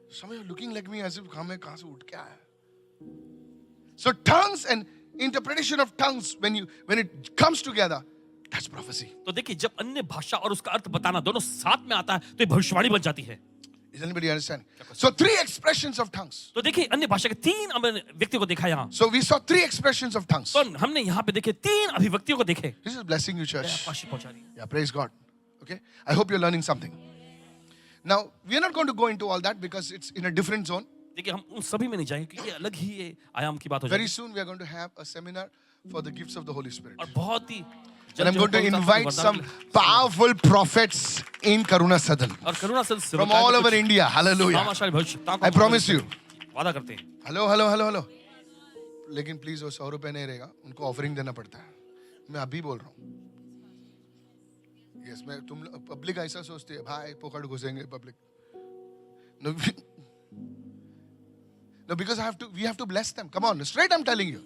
Some of you looking like me as if कहाँ से उठ के आया. So tongues and interpretation of tongues, when it comes together, that's prophecy. तो देखिए जब अन्य भाषा और उसका अर्थ बताना दोनों साथ में आता है तो ये भविष्यवाणी बन जाती है. Is anybody understand? So 3 expressions of tongues. तो देखिए अन्य भाषा के 3 व्यक्तियों को देखा यहाँ. So we saw 3 expressions of tongues. तो हमने यहाँ पे देखे 3 अभिव्यक्तियों को देखे. This is blessing you, church. आशीष पहुंचा रही है. Yeah, praise God. Okay, I hope you're learning something. Now we are not going to go into all that because it's in a different zone. देखिए हम उन सभी में नहीं जाएंगे क्योंकि ये अलग ही ये आयाम की बात हो Very जाएगी. soon we are going to have a seminar for the gifts of the Holy Spirit. और बहुत ही And I'm going to invite some powerful prophets in Karuna Sadan और करुणा से from all over India. Hallelujah. I promise you. वादा करते हैं. Hello. लेकिन please वो 100 रुपए नहीं रहेगा, उनको ऑफरिंग देना पड़ता है. मैं अभी बोल रहा हूँ. Yes, मैं तुम पब्लिक ऐसा सोचती है भाई पोखड़ घुसेंगे public. No, because we have to bless them. Come on, straight I'm telling you.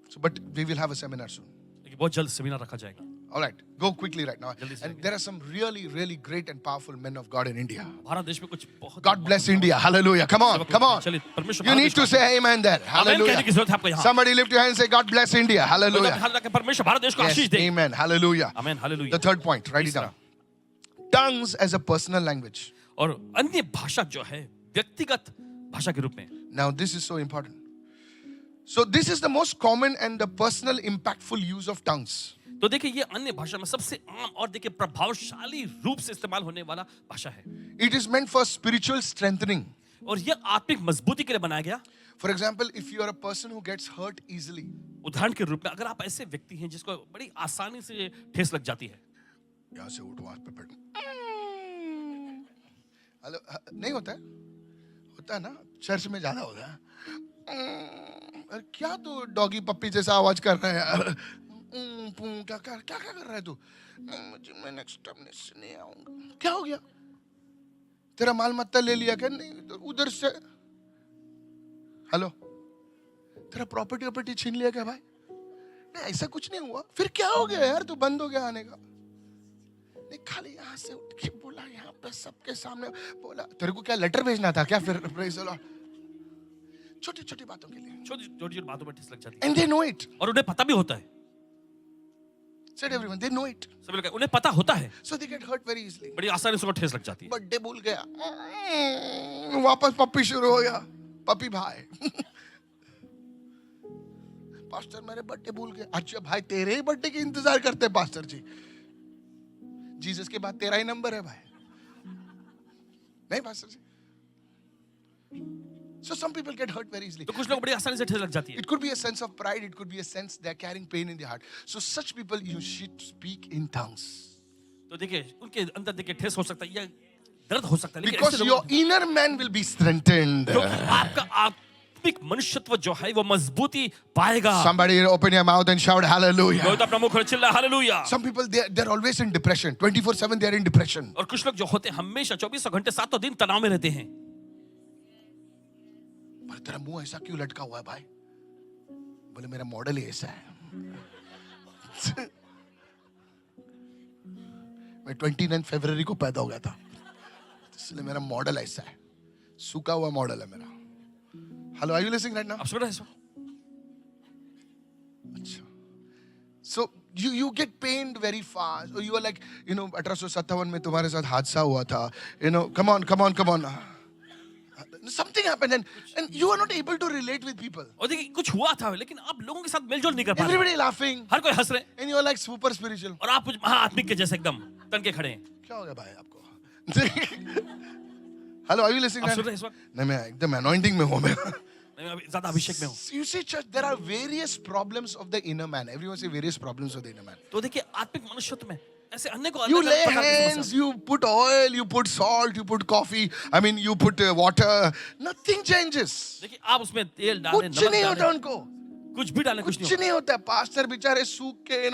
So, but we will have a seminar soon. लेकिन बहुत जल्द सेमिनार रखा जाएगा. All right, go quickly right now. जल्दी से And there are some really great and powerful men of God in India. Bharat देश में कुछ बहुत. God bless India. Hallelujah. Come on. चलिए परमेश्वर. You need to say amen there. Hallelujah. कहने की जरूरत है आपको यहाँ. Somebody lift your hand and say God bless India. Hallelujah. परमेश्वर भारत देश को Yes, Ashish they. amen. Hallelujah. Amen. Hallelujah. The third point, write it down. tongues as a personal language. और अन्य भाषा जो है व्यक्तिगत भाषा के रूप में. Now this is so important. So this is the most common and the personal impactful use of tongues. तो देखिए ये अन्य भाषा में सबसे आम और देखिए प्रभावशाली रूप से इस्तेमाल होने वाला भाषा है. It is meant for spiritual strengthening. और ये आत्मिक मजबूती के लिए बनाया गया. For example, if you are a person who gets hurt easily, उदाहरण के रूप में अगर आप ऐसे व्यक्ति हैं जिसको बड़ी आसानी से ठेस लग जाती है. यहाँ से उठो हाथ पे पेट. हेलो नहीं होता है? होता है ना? चर्च में ज्यादा होता है. अरे क्या तू डॉगी पप्पी जैसा आवाज कर रहा है यार? क्या कर रहा है तू? मैं नेक्स्ट टाइम नहीं आऊंगा. क्या हो गया? तेरा माल मत्ता ले लिया क्या? नहीं उधर से. हेलो, तेरा प्रॉपर्टी छीन लिया क्या भाई? नहीं ऐसा कुछ नहीं हुआ. फिर क्या हो गया यार? तू बंद हो गया आने का. नहीं खाली यहाँ से उठ के बोला, यहाँ पे सबके सामने बोला. तेरे को क्या लेटर भेजना था क्या? फिर प्रेज़ द लॉर्ड. छोटी छोटी बातों के लिए, छोटी बातों में ठेस लग जाती है. and they know it. और उन्हें पता भी होता है. Said everyone, they know it. सभी लोग उन्हें पता होता है. So they get hurt very easily. बड़ी आसानी से उनको ठेस लग जाती है. बर्थडे भूल गया, वापस पप्पी शुरू हो गया. पप्पी भाई. पास्टर मेरे बर्थडे भूल गए. अच्छा भाई तेरे ही बर्थडे की इंतजार करते हैं पास्टर जी. जीसस के बाद तेरा ही नंबर है भाई. नहीं पास्टर जी. So some people get hurt very easily. तो कुछ लोग बड़ी आसानी से ठेस लग जाती है. It could be a sense of pride. It could be a sense they are carrying pain in their heart. So such people you should speak in tongues. तो देखिए उनके अंदर देखिए ठेस हो सकता है या दर्द हो सकता है. लेकिन Because ऐसे your लोगों- inner man will be strengthened. क्योंकि आपका आत्मिक मनुष्यत्व जो है वो मजबूती पाएगा. Somebody open your mouth and shout hallelujah. कोई तो अपना मुंह खोल चिल्ला hallelujah. Some people they're always in depression. 24/7 they are in depression. और कुछ लोग जो होते हैं हमेशा 24 घंटे 7 दिन तनाव में रहते हैं. पर तेरा मुंह ऐसा क्यों लटका हुआ है भाई? बोले मेरा मॉडल ही ऐसा है. मैं 29 फरवरी को पैदा हो गया था, इसलिए मेरा मॉडल ऐसा है. सूखा हुआ मॉडल है मेरा. Hello, are you listening right now? आप सुन रहे हैं इस वक्त? अच्छा. So you get pained very fast. Or you are like, 1857 में तुम्हारे साथ हादसा हुआ था. Come on. Something happened and you are not able to relate with people. और देखिए कुछ हुआ था लेकिन आप लोगों के साथ मेलजोल नहीं कर पा रहे. Everybody laughing हर कोई हंस रहे हैं and you are like super spiritual. और आप कुछ महाआत्मिक के जैसे एकदम तन के खड़े हैं. क्या हो गया भाई आपको? Hello, are you listening? आप सुन रहे हैं इस वक्त? नहीं, मैं एकदम अनॉइंटिंग में हूँ मैं. मैं अभी ज्यादा अभिषेक में हूँ. You see church, there are various problems of the inner man. Everyone say various problems of the inner man. तो देखिए आत्मिक मनुष्यत्व में ऐसे अन्य को You अलग lay अलग प्रकार की hands, समस्या. you put oil, you put salt, you put coffee. you put water. Nothing changes. देखिए आप उसमें तेल डालें, कुछ नमक नहीं होता डालें, उनको. कुछ भी डालें, कुछ कुछ नहीं नहीं होता. पास्टर बेचारे सूख के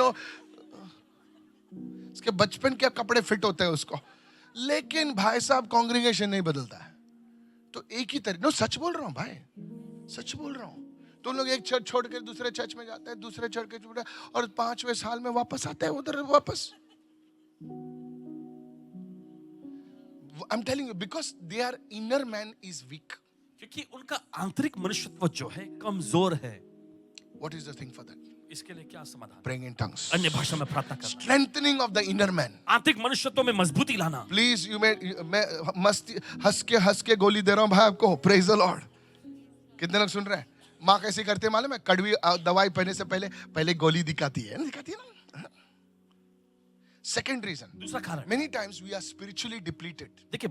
उसके बचपन के कपड़े फिट होते हैं उसको. लेकिन भाई साहब कांग्रेगेशन नहीं बदलता है. तो एक ही तरह. सच बोल रहा हूँ भाई, सच बोल रहा हूँ. तो लोग एक चर्च छोड़ के दूसरे चर्च में जाते हैं, दूसरे चर्च के छोड़ और 5वें साल में वापस आते हैं उधर वापस. I'm telling you, because their inner man is weak. क्योंकि उनका आंतरिक मनुष्यत्व जो है कमजोर है. What is the thing for that? इसके लिए क्या समाधान? Praying in tongues. अन्य भाषा में प्रार्थना करना. Strengthening of the inner man. आंतरिक मनुष्यत्व में मजबूती लाना. Please, मैं मस्ती हंस के गोली दे रहा हूँ भाई आपको. Praise the Lord. कितने लोग सुन रहे हैं? माँ कैसे करते हैं मालूम है? कड़वी दवाई पहने से पहले गोली दिखाती है ना? Second reason. दूसरा कारण. Many times we are spiritually depleted. देखिए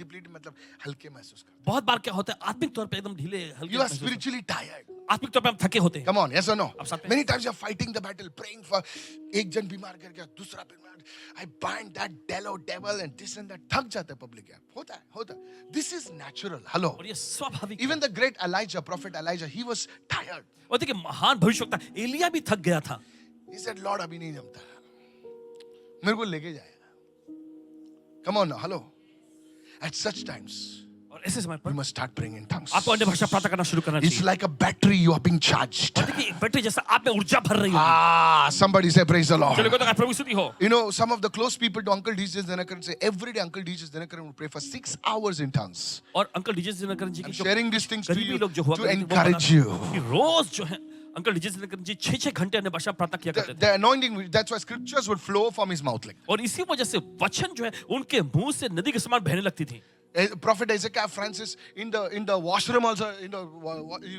Depleted मतलब हल्के महसूस करते बहुत बार क्या होता है आत्मिक तौर पे एकदम ढीले हैं. हल्के You are महसूस होते spiritually tired. हैं. आत्मिक तौर पे हम थके होते हैं. Come on, yes or no? अब साथ में. Many times you are fighting the battle, praying for. एक जन बीमार कर गया, दूसरा बीमार. I bind that devil and this and that. थक जाता है public यार. होता है. This is natural. Hello. और ये स्वाभाविक. Even the great Elijah, prophet Elijah, he was tired. और देखिए महान भविष्यवक्ता एलिया भी थक गया था. He said, Lord, अभी नहीं जमता. मेरे को लेके जाएगा. Come on now, hello. At such times, और ऐसे समय you पर must start praying in tongues. आपको अन्य भाषा प्रार्थना करना शुरू करना It's चाहिए. like a battery you are being charged. और देखिए एक बैटरी जैसा आप में ऊर्जा भर रही है. Somebody say praise the Lord. चलो तो प्रभु स्तुति हो. Some of the close people to Uncle DJ Dinakaran say every day Uncle DJ Dinakaran will pray for 6 hours in tongues. और uncle DJ Dinakaran ji I'm की जो sharing these things to गरीबी you लोग जो हुआ to करते थे, वो encourage बताते you. हैं कि रोज जो है अंकल डीजे जी 6-6 घंटे अन्य भाषा प्रार्थना किया करते थे The anointing, that's why scriptures would flow from his mouth like. और इसी वजह से वचन जो है उनके मुंह से नदी के समान बहने लगती थी Prophet Ezekiel Francis in the washroom also, he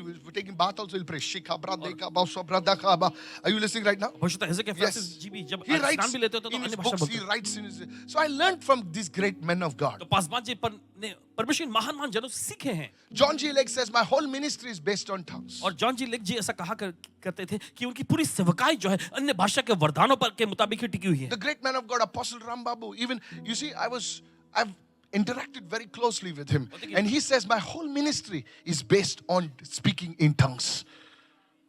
was taking bath also, he'll pray. Shika bradeka bausobradaka ba. Are you listening right now? होता है कि फ्रांसिस जी भी जब He स्नान writes भी लेते थे तो in his अन्य भाषा books. He बोलते writes in his. So I learned from these great men of God. तो पासवान जी ने परमेश्वर इन महान जनों से सीखे हैं John G. Lake says, my whole ministry is based on tongues. और जॉन जी लेक जी ऐसा कहा करते थे कि उनकी पूरी सेवकाई जो है अन्य भाषा के वरदानों पर के मुताबिक ही टिकी हुई है The great man of God, Apostle Rambabu, even, you see, I've interacted very closely with him. And he says, my whole ministry is based on speaking in tongues.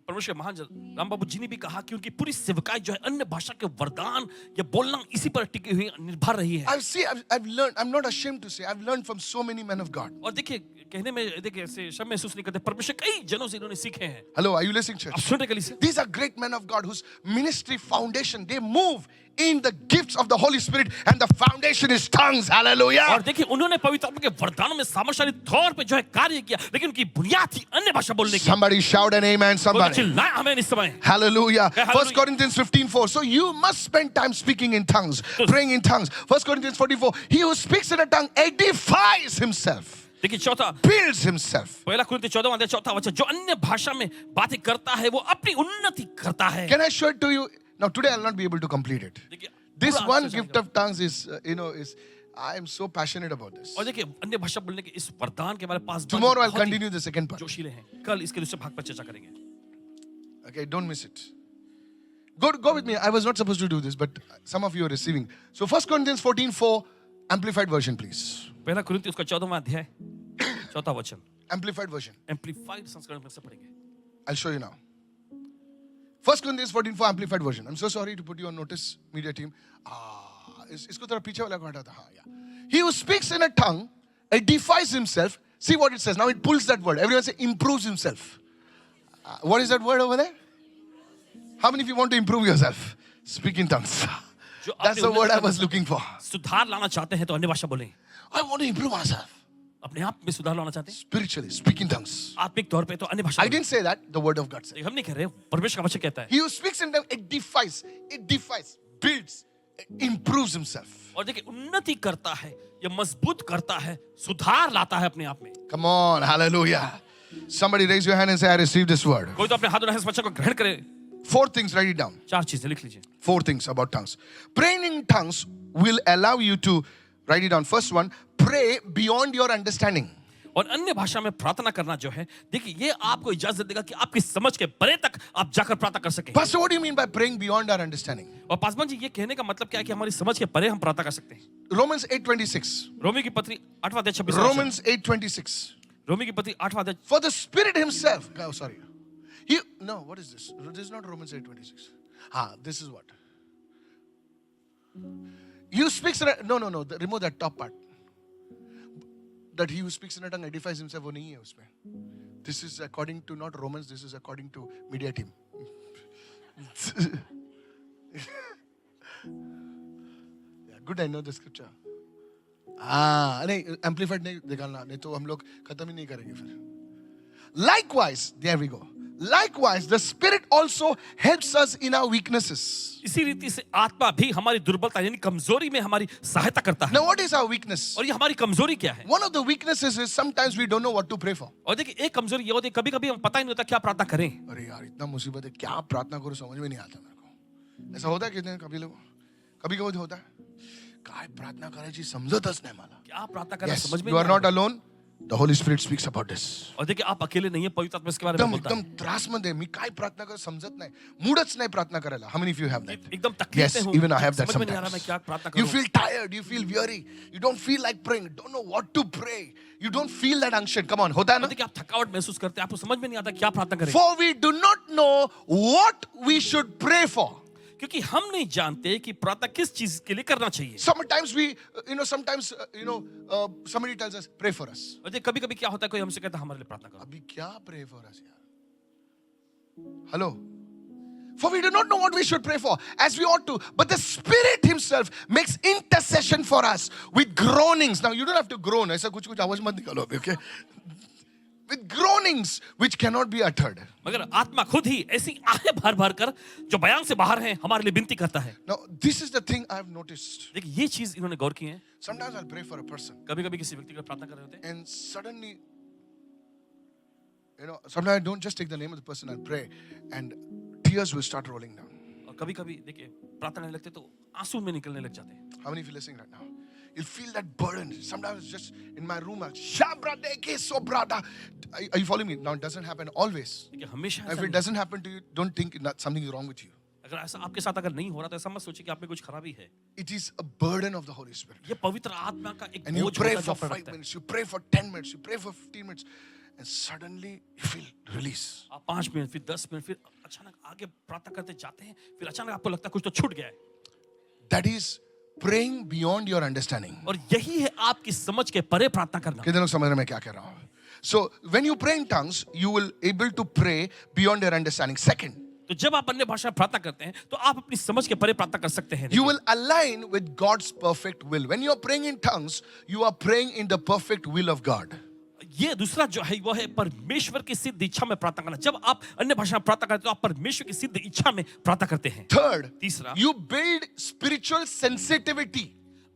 परमेश्वर महान राम बाबू जी ने भी कहा कि उनकी पूरी सेवकाई जो है अन्य भाषा के वरदान या बोलना इसी पर टिकी हुई निर्भर रही है I've learned, I'm not ashamed to say, I've learned from so many men of God. और देखिए कहने में देखिए ऐसे शर्म महसूस नहीं करते परमेश्वर कई जनों से इन्होंने सीखे हैं Hello, are you listening, church? आप सुन रहे कलीसिया These are great men of God whose ministry foundation, they move in the gifts of the Holy Spirit and the foundation is tongues. Hallelujah. और देखिए उन्होंने पवित्र आत्मा के वरदानों में सामर्थ्यशाली तौर पे जो है कार्य किया लेकिन उनकी बुनियाद थी अन्य भाषा बोलने की Somebody shout an amen, somebody. चिल्लाए हमें इस समय Hallelujah. Yeah, 1 hallelujah. Corinthians 15:4. So you must spend time speaking in tongues, praying in tongues. 1 Corinthians 14:4. He who speaks in a tongue edifies himself, देखिए चौथा builds himself. पहला कुरिन्ती 14 अध्याय चौथा वचन जो अन्य भाषा में बातें करता है वो अपनी उन्नति करता है Can I show it to you? Now today I'll not be able to complete it. देखिए This पूरा one अच्छे से gift of tongues is, I am so passionate about this. और देखिए अन्य भाषा बोलने के इस वरदान के बारे में पास Tomorrow I'll continue the second part. जोशीले हैं कल इसके दूसरे भाग पर चर्चा करेंगे Okay, don't miss it. Go with me. I was not supposed to do this, but some of you are receiving. So 1 Corinthians 14:4, amplified version, please. पहला कुरिन्ती उसका 14वां अध्याय चौथा वचन Amplified version. एम्पलीफाइड संस्करण में से पढ़ेंगे I'll show you now. 1 Corinthians 14:4, amplified version. I'm so sorry to put you on notice, media team. इसको थोड़ा पीछे वाला को हटा था. Yeah. He who speaks in a tongue edifies himself. See what it says. Now it pulls that word. Everyone say improves himself. What is that word over there? How many of you want to improve yourself? Speak in tongues. That's the word I was looking for. सुधार लाना चाहते हैं तो अन्य भाषा बोलें I want to improve myself. अपने आप में सुधार लाना चाहते हैं Spiritually, speak in tongues. आत्मिक तौर पे तो अन्य भाषा I didn't say that. The word of God said. हम नहीं कह रहे परमेश्वर का वचन कहता है He who speaks in tongues edifies, builds, improves himself. और देखिए उन्नति करता है या मजबूत करता है सुधार लाता है अपने आप में Come on, hallelujah. Somebody raise your hand and say, I received this word. कोई तो अपने हाथ उठाकर इस वचन को ग्रहण करे 4 things, write it down. 4 चीजें लिख लीजिए 4 things about tongues. Praying in tongues will allow you to, write it down. First one, pray beyond your understanding. और अन्य भाषा में प्रार्थना करना जो है देखिए ये आपको इजाजत देगा कि आपकी समझ के परे तक आप जाकर प्रार्थना कर सकें Pastor, what do you mean by praying beyond our understanding? और पासवान जी ये कहने का मतलब क्या है कि हमारी समझ के परे हम प्रार्थना कर सकते हैं Romans 8:26. रोमी की पत्री 8वां अध्याय 26 Romans 8:26. रोमी की पत्री 8वां अध्याय For the Spirit Himself. Oh, sorry. What is this? This is not Romans 8:26. This is what? You speaks in a, no. Remove that top part. That he who speaks in a tongue edifies himself. वो नहीं है उसमें. This is according to not Romans. This is according to media team. Yeah, good. I know the scripture. नहीं amplified नहीं निकालना नहीं तो हम लोग खत्म ही नहीं करेंगे फिर. Likewise, there we go. Likewise, the Spirit also helps us in our weaknesses. इसी रीति से आत्मा भी हमारी दुर्बलता यानी कमजोरी में हमारी सहायता करता है Now, what is our weakness? और ये हमारी कमजोरी क्या है One of the weaknesses is sometimes we don't know what to pray for. और देखिए एक कमजोरी ये होती है कभी कभी हम पता ही नहीं होता क्या प्रार्थना करें अरे यार इतना मुसीबत है क्या प्रार्थना करो समझ में नहीं आता मेरे को. ऐसा होता है कितने कभी लोग कभी कभी होता है काय प्रार्थना करायची समजतच नाही मला. क्या प्रार्थना करना Yes, समझ में you are नहीं not आता. alone. The Holy Spirit speaks about this. और देखिए आप अकेले नहीं है पवित्र आत्मा इसके बारे में एकदम बोलता एकदम है त्रास मध्ये मी काय प्रार्थना कर समजत नाही मूडच नाही प्रार्थना करायला. How many of you have that? एकदम तकलीफ Yes, में हूँ even I have that समझ में नहीं आ रहा मैं sometimes. क्या प्रार्थना You करूं feel tired, you feel weary, you don't feel like praying, don't know what to pray. You don't feel that unction. Come on, होता है और ना? देखिए आप थकावट महसूस करते हैं आपको समझ में नहीं आता क्या प्रार्थना करें For we do not know what we should pray for. क्योंकि हम नहीं जानते कि प्रार्थना किस चीज के लिए करना चाहिए Sometimes somebody tells us, pray for us. और कभी कभी क्या होता है कोई हमसे कहता है हमारे लिए प्रार्थना करो अभी क्या pray for us यार? Hello? For we do not know what we should pray for as we ought to, but the Spirit Himself makes intercession for us with groanings. Now you don't have to groan. ऐसा कुछ आवाज मत निकालो अभी, okay? with groanings which cannot be uttered. मगर आत्मा खुद ही ऐसी आहें भर भर कर जो बयान से बाहर हैं हमारे लिए विनती करता है. Now, this is the thing I've noticed. देखिए ये चीज इन्होंने गौर की है. Sometimes I'll pray for a person, कभी कभी किसी व्यक्ति के लिए प्रार्थना कर रहे होते हैं and suddenly, sometimes I don't just take the name of the person, I'll pray, and tears will start rolling down. और कभी कभी देखिए प्रार्थना करने लगते तो आंसू में निकलने लग जाते हैं. How many of you listening right now? You'll feel that burden. Sometimes it's just in my room, I'll shabra deke so brada. Are you following me? Now, it doesn't happen always. देखिए हमेशा If ऐसा it नहीं. doesn't happen to you, don't think that something is wrong with you. अगर ऐसा आपके साथ अगर नहीं हो रहा तो ऐसा मत सोचिए कि आप में कुछ खराबी है. It is a burden of the Holy Spirit. ये पवित्र आत्मा का एक And you बोझ pray होता है जो for आप पर 5 रखता है. minutes, you pray for 10 minutes, you pray for 15 minutes, and suddenly you feel release. आप 5 मिनट फिर 10 मिनट फिर अचानक आगे प्रार्थना करते जाते हैं फिर अचानक आपको लगता है कुछ तो छूट गया है. That is praying beyond your understanding. और यही है आपकी समझ के परे प्रार्थना करना. कितने लोग समझ रहे हैं मैं क्या कह रहा हूं? So when you pray in tongues, you will able to pray beyond your understanding. Second, तो जब आप अन्य भाषा में प्रार्थना करते हैं तो आप अपनी समझ के परे प्रार्थना कर सकते हैं. you will align with God's perfect will. When you are praying in tongues, you are praying in the perfect will of God. ये दूसरा जो है वो है परमेश्वर की सिद्ध इच्छा में प्रार्थना करना. जब आप अन्य भाषा में प्रार्थना करते हैं तो आप परमेश्वर की सिद्ध इच्छा में प्रार्थना करते हैं. Third, तीसरा, you build spiritual sensitivity.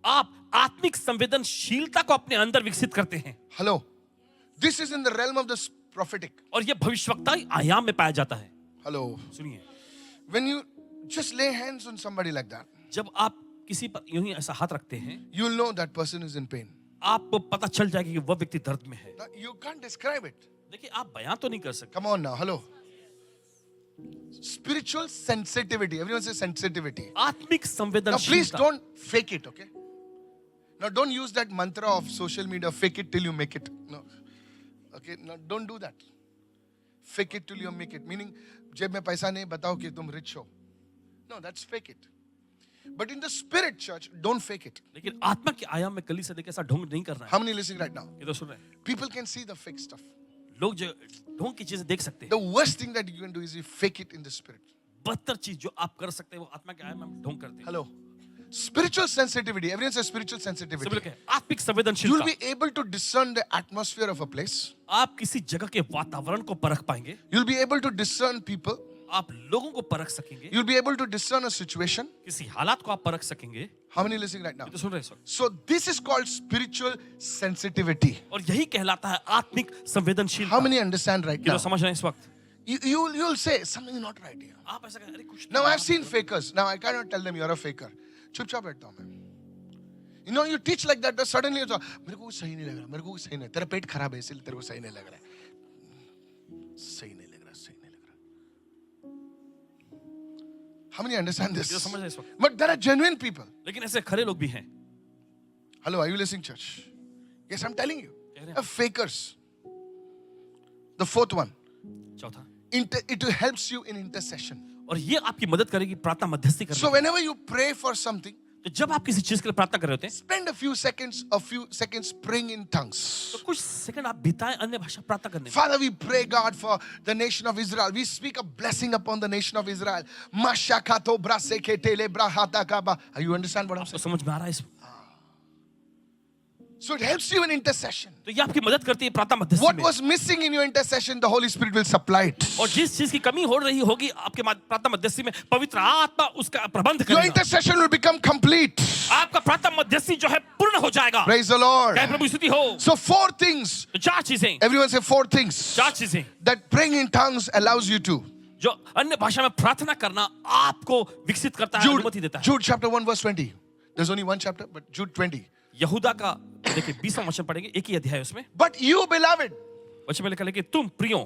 आप आत्मिक संवेदनशीलता को अपने अंदर विकसित करते हैं. Hello. This is in the realm of the prophetic. और ये भविष्यवक्ता आयाम में पाया जाता है. Hello. सुनिए, When you just lay hands on somebody like that, जब आप किसी पर यूं ही ऐसा हाथ रखते हैं you'll know that person is in pain. आपको पता चल जाएगा कि वह व्यक्ति दर्द में है. Now, you can't describe it. देखिए आप बयान तो नहीं कर सकते. Come on now. Hello. Spiritual sensitivity. Everyone says sensitivity. आत्मिक Now, please संवेदनशीलता. don't fake it, okay? Now, don't use that mantra of social media, fake it till you make it. No. Okay, no, don't do that. Fake it till you make it. Meaning, जेब में पैसा नहीं बताओ कि तुम rich हो. No, that's fake it. But in the spirit church, don't fake it. लेकिन आत्मा के आयाम में कली से देखे ऐसा ढोंग नहीं करना है. How many listening right now? ये तो सुन रहे हैं. People can see the fake stuff. लोग जो ढोंग की चीजें देख सकते हैं. The worst thing that you can do is you fake it in the spirit. बदतर चीज जो आप कर सकते हैं वो आत्मा के आयाम में ढोंग करते हैं. Hello. Spiritual sensitivity. Everyone says spiritual सब sensitivity. लोग हैं, आत्मिक You'll संवेदनशीलता. be able to discern the atmosphere of a place. आप किसी जगह के वातावरण को परख पाएंगे. You'll be able to discern people. आप लोगों को परख सकेंगे. You'll be able to discern a situation. किसी हालात को आप परख सकेंगे. How many listening right now? ये तो सुन रहे हैं इस वक्त. So this is called spiritual sensitivity. और यही कहलाता है आत्मिक संवेदनशीलता. How many understand right ये now? तो समझ रहे हैं इस वक्त. You'll say something is not right here. आप ऐसा कहें, अरे कुछ Now नहीं I've है. seen fakers. Now I cannot tell them you're a faker. चुपचाप बैठता हूँ मैं. You know, you teach like that, but suddenly it's मेरे को कुछ सही नहीं लग रहा. मेरे को कुछ सही नहीं. तेरा पेट खराब है इसलिए तेरे को सही नहीं लग रहा है. सही नहीं लग रहा. सही नहीं लग रहा. How many understand this? ये तो समझ रहे हैं इस वक्त. But there are genuine people. लेकिन ऐसे खरे लोग भी हैं. Hello, are you listening, church? Yes, I'm telling you. कह रहे हैं. Fakers. The fourth one. चौथा. It helps you in intercession. और ये आपकी मदद करेगी प्रार्थना मध्यस्थी करने So में. whenever you pray for something, तो जब आप किसी चीज के लिए प्रार्थना कर रहे होते हैं spend a few seconds praying in tongues. तो कुछ सेकंड आप बिताएं अन्य भाषा प्रार्थना करने में. Father, we pray, God, for the nation of Israel. We speak a blessing upon the nation of Israel. Mashakato braseketele brahatakaba. Are you understand what I'm आपको saying? समझ में आ रहा है इस. So it helps you in intercession. तो ये आपकी मदद करती है प्रार्थना मध्यस्थी What में. was missing in your intercession, the Holy Spirit will supply it. और जिस चीज की कमी हो रही होगी आपके प्रार्थना मध्यस्थी में पवित्र आत्मा उसका प्रबंध Your करेगा. intercession will become complete. आपका प्रार्थना मध्यस्थी जो है पूर्ण हो जाएगा. Praise the Lord. जय प्रभु स्तुति हो. So 4 things. तो 4 चीजें. Everyone say 4 things 4 चीजें that praying in tongues allows you to. जो अन्य भाषा में प्रार्थना करना आपको विकसित करता है, अनुमति देता है. Jude chapter 1 verse 20. There's only one chapter, but Jude 20. यहूदा का देखिए 20वां वचन पढ़ेंगे, एक ही अध्याय उसमें. But you, beloved, वचन में लिखा है कि तुम प्रियो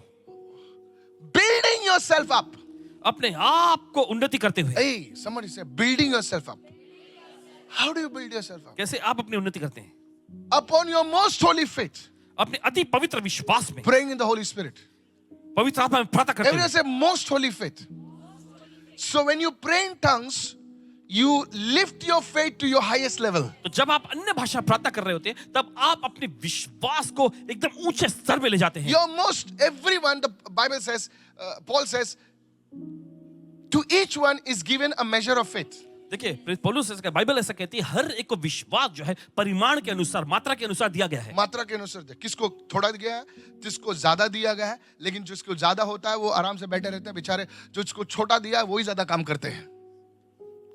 building yourself up. अपने आप को उन्नति करते हुए. Hey, somebody say, building yourself up. How do you build yourself up? कैसे आप अपनी उन्नति करते हैं? Upon your most holy faith, अपने अति पवित्र विश्वास में, praying in the Holy Spirit. पवित्र आत्मा में प्रार्थना करते Everyone हैं. say, most holy faith. So when you pray in tongues, you lift your faith to your highest level. तो जब आप अन्य भाषा प्रार्थना कर रहे होते हैं तब आप अपने विश्वास को एकदम ऊंचे स्तर पे ले जाते हैं. Your most, everyone, the Bible says, Paul says, to each one is given a measure of faith. देखिए पौलुस ऐसा बाइबल ऐसा कहती है, हर एक को विश्वास जो है परिमाण के अनुसार, मात्रा के अनुसार दिया गया है। मात्रा के अनुसार दिया, किसको थोड़ा दिया है, किसको ज्यादा दिया गया है, लेकिन जिसको ज्यादा होता है वो आराम से बैठे रहते हैं बेचारे, जो जिसको छोटा दिया है वही ज्यादा काम करते हैं।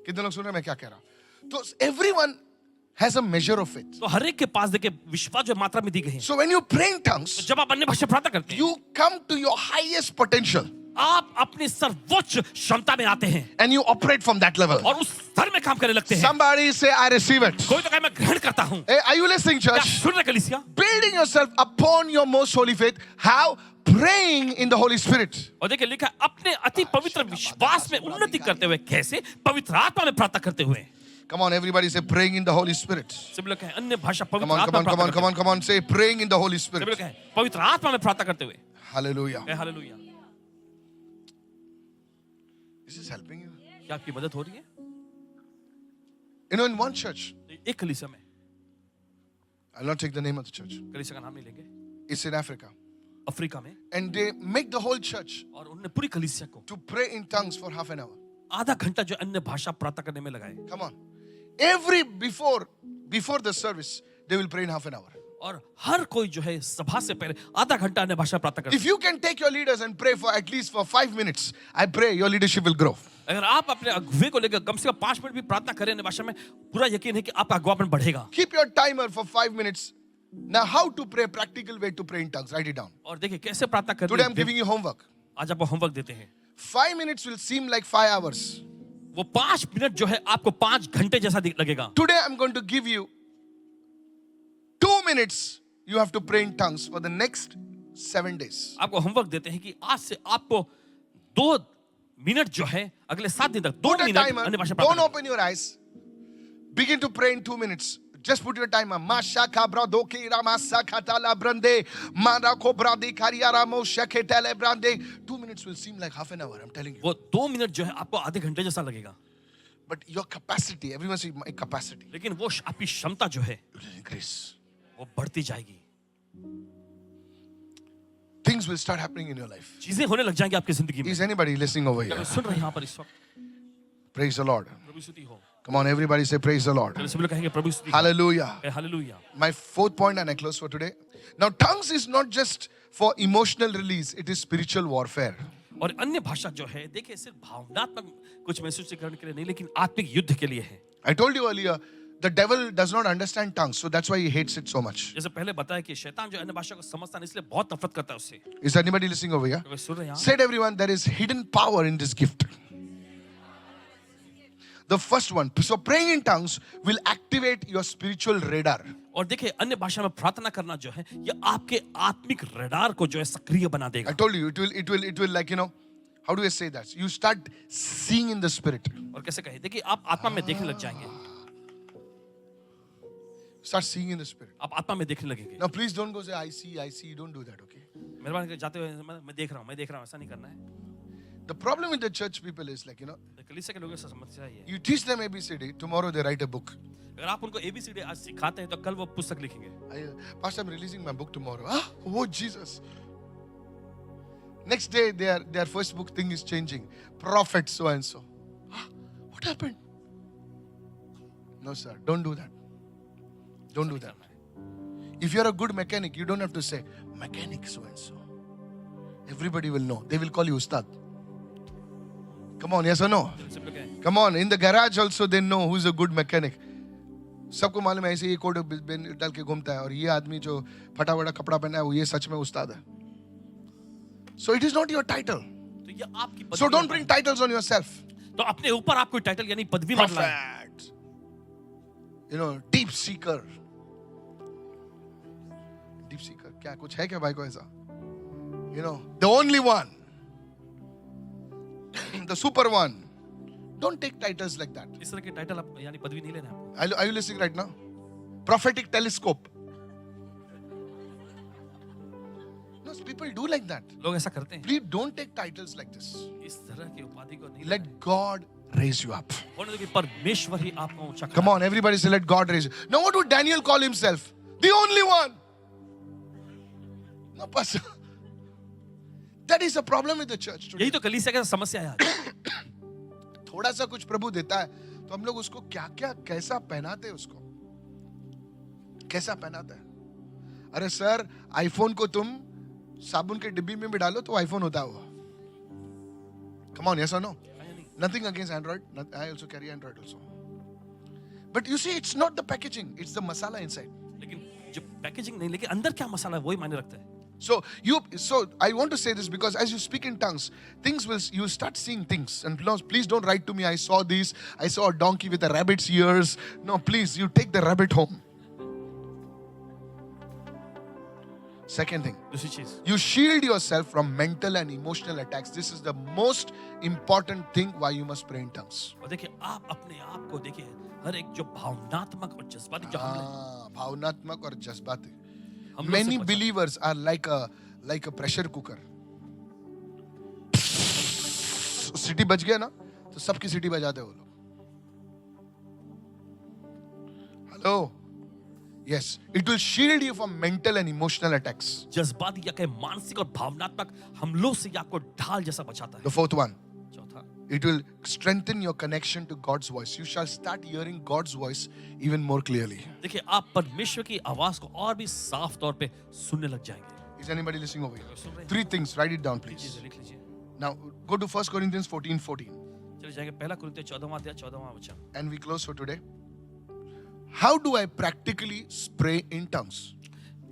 कितने लोग सुन रहे हैं मैं क्या कह रहा हूं? तो everyone has a measure of it. तो हर एक के पास देखिए विश्वास जो मात्रा में दी गई है। So when you pray in tongues, जब आप अन्य भाषा प्रार्थना करते हैं, you come to your highest potential आप अपनी सर्वोच्च क्षमता में आते हैं and you operate from that level. और उस स्तर में काम करने लगते हैं। Somebody say, I receive it. कोई तो कहे मैं ग्रहण करता हूं। Hey, are you listening, क्या church? सुन रहे कलीसिया? Building yourself upon your most holy faith. How? Praying in the Holy Spirit. और देखिए लिखा है, अपने अति पवित्र विश्वास में उन्नति करते हुए। कैसे? पवित्र आत्मा में प्रार्थना करते हुए। Come on, everybody say, praying in the Holy Spirit. सब लोग कहें अन्य भाषा Come पवित्र on, आत्मा come on, में come on, प्रार्थना करते come on, come on. Say, praying in the Holy हुए। सब लोग Spirit. कहें पवित्र आत्मा में प्रार्थना करते हुए। Hallelujah. Hallelujah. Is this helping you? क्या आपकी मदद हो रही है? You know, in one church, एक कलीसिया में, I'll not take the name of the church. कलीसिया का नाम नहीं लेंगे, It's in Africa. अफ्रीका में, And they make the whole church और उन्होंने पूरी कलीसिया को to pray in tongues for half an hour. आधा घंटा जो अन्य भाषा प्रार्थना करने में लगाए। Come on. Before the service, they will pray in half an hour. और हर कोई जो है सभा से पहले आधा घंटा अन्य भाषा प्रार्थना करता If you can take your leaders and pray for at least for 5 minutes, I pray your leadership will grow. है। अगर आप अपने अगुवे को लेकर कम से कम 5 मिनट भी प्रार्थना करें अन्य भाषा में, पूरा यकीन है कि आपका अगुवापन बढ़ेगा। Keep your timer for 5 minutes. Now, how to pray? Practical way to pray in tongues. Write it down. और देखिए कैसे प्रार्थना करनी Today I'm है। giving you homework. आज आपको होमवर्क देते हैं। 5 minutes will seem like 5 hours. वो 5 मिनट जो है आपको 5 घंटे जैसा लगेगा। Today I'm going to give you 2 minutes. You have to pray in tongues for the next 7 days. आपको होमवर्क देते हैं कि आज से आपको 2 मिनट जो है अगले 7 दिन तक 2 Put a मिनट timer. अन्य भाषा Don't प्रार्थना open your eyes. Begin to pray in 2 minutes. Just put your timer. Masha kabra doki ramasa katala brande. Mara kobra di kariara mo sheketele brande. 2 minutes will seem like half an hour. I'm telling you. वो 2 minute जो है आपको आधे घंटे जैसा लगेगा। But your capacity, everyone say my capacity, लेकिन वो आपकी क्षमता जो है it will increase. वो बढ़ती जाएगी। Things will start happening in your life. चीजें होने लग जाएंगी आपकी जिंदगी में। Is anybody listening over क्या here? सुन रहे हैं यहाँ पर इस वक्त? Praise the Lord. प्रभु स्तुति हो। Come on, everybody say praise the Lord. चलो सब लोग कहेंगे प्रभु स्तुति हो। Hallelujah. Hallelujah. My 4th point and I close for today. Now, tongues is not just for emotional release, it is spiritual warfare. और अन्य भाषा जो है देखिए सिर्फ भावनात्मक कुछ महसूस करने के लिए नहीं, लेकिन आत्मिक युद्ध के लिए है। I told you earlier, the devil does not understand tongues, so that's why he hates it so much. जैसे पहले बताया कि शैतान जो अन्य भाषा को समझता नहीं, इसलिए बहुत नफरत करता है उससे। Is anybody listening over here? तो सुन रहे हैं यहाँ? Said everyone, there is hidden power in this gift. The first one, so praying in tongues will activate your spiritual radar. और देखिए अन्य भाषा में प्रार्थना करना जो है ये आपके आत्मिक रडार को जो है सक्रिय बना I देगा। told you, it will like, how do I say that? You start seeing in the spirit. और कैसे कहे, देखिए आप आत्मा में देखने लग जाएंगे। Start seeing in the spirit. आप आत्मा में देखने लगेंगे। Now, please don't go say, I see. Don't do that, okay? मेहरबानी जाते हुए मैं देख रहा हूँ, ऐसा नहीं करना है। The problem with the church people is like, कलीसिया के लोगों से समस्या ये है, you teach them ABCD, tomorrow they write a book. अगर आप उनको ABCD आज सिखाते हैं तो कल वो पुस्तक लिखेंगे। Pastor, I'm releasing my book tomorrow. Oh, Jesus. Next day, their first book thing is changing. Prophet so and so. What happened? No, sir. Don't do that. Don't do that. If you're a good mechanic, you don't have to say, mechanic so and so. Everybody will know. They will call you Ustad. Come on, yes or no? सब लोग कहें, Come on, in the garage also they know who's a good mechanic. सबको मालूम है ऐसे ये coat डाल के घूमता है और ये आदमी जो फटा फटा कपड़ा पहना है वो ये सच में उस्ताद है. So it is not your title. तो ये आपकी पदवी So don't मत bring लाएं। titles on yourself. तो अपने ऊपर आप कोई टाइटल यानी पदवी मत लाएं। Prophet. Deep seeker. Deep seeker. क्या कुछ है क्या भाई को ऐसा? The only one. The super one. Don't take titles like that. इस तरह के टाइटल आप यानी पदवी नहीं लेना है। Are you listening right now? Prophetic telescope. No, people do like that. लोग ऐसा करते हैं। Please don't take titles like this. इस तरह की उपाधि को नहीं Let God raise you up. होने दो कि परमेश्वर ही आपको ऊंचा Come on, everybody say, let God raise you. Now, what would Daniel call himself? The only one. No, Pastor. That is a problem with the church today. यही तो कलीसिया का समस्या है आज। थोड़ा सा कुछ प्रभु देता है तो हम लोग उसको क्या क्या कैसा पहनाते हैं, उसको कैसा पहनाते हैं. अरे सर, आईफोन को तुम साबुन के डिब्बी में भी डालो तो आईफोन होता है वो. Come on, yes or no? Nothing against Android. I also carry Android also. But you see, it's not the packaging, it's the masala inside. लेकिन जो पैकेजिंग नहीं, लेकिन अंदर क्या मसाला है वही मायने रखता है. So I want to say this because as you speak in tongues, you start seeing things. And please don't write to me, I saw this, I saw a donkey with a rabbit's ears. No, please, you take the rabbit home. Second thing, दूसरी चीज, you shield yourself from mental and emotional attacks. This is the most important thing why you must pray in tongues. और देखिए आप अपने आप को देखिए, हर एक जो भावनात्मक और जज्बाती जो हमले भावनात्मक और जज्बाती. हम लोग Many से बचा. believers are like a pressure cooker. City बज गया ना तो सबकी सिटी बजाते वो लोग. Hello. Yes, it will shield you from mental and emotional attacks. जज्बाती या कहे मानसिक और भावनात्मक हमलों से ये आपको ढाल जैसा बचाता है. The fourth one, चौथा, it will strengthen your connection to God's voice. You shall start hearing God's voice even more clearly. देखिए आप परमेश्वर की आवाज को और भी साफ तौर पे सुनने लग जाएंगे. Is anybody listening over here? सुन रहे हैं? 3 things, write it down please. चीजें लिख लीजिए. Now go to 1 Corinthians 14:14 चले जाएंगे पहला कुरिन्थियों 14वां अध्याय 14वां वचन. and we close for today. How do I practically pray in tongues?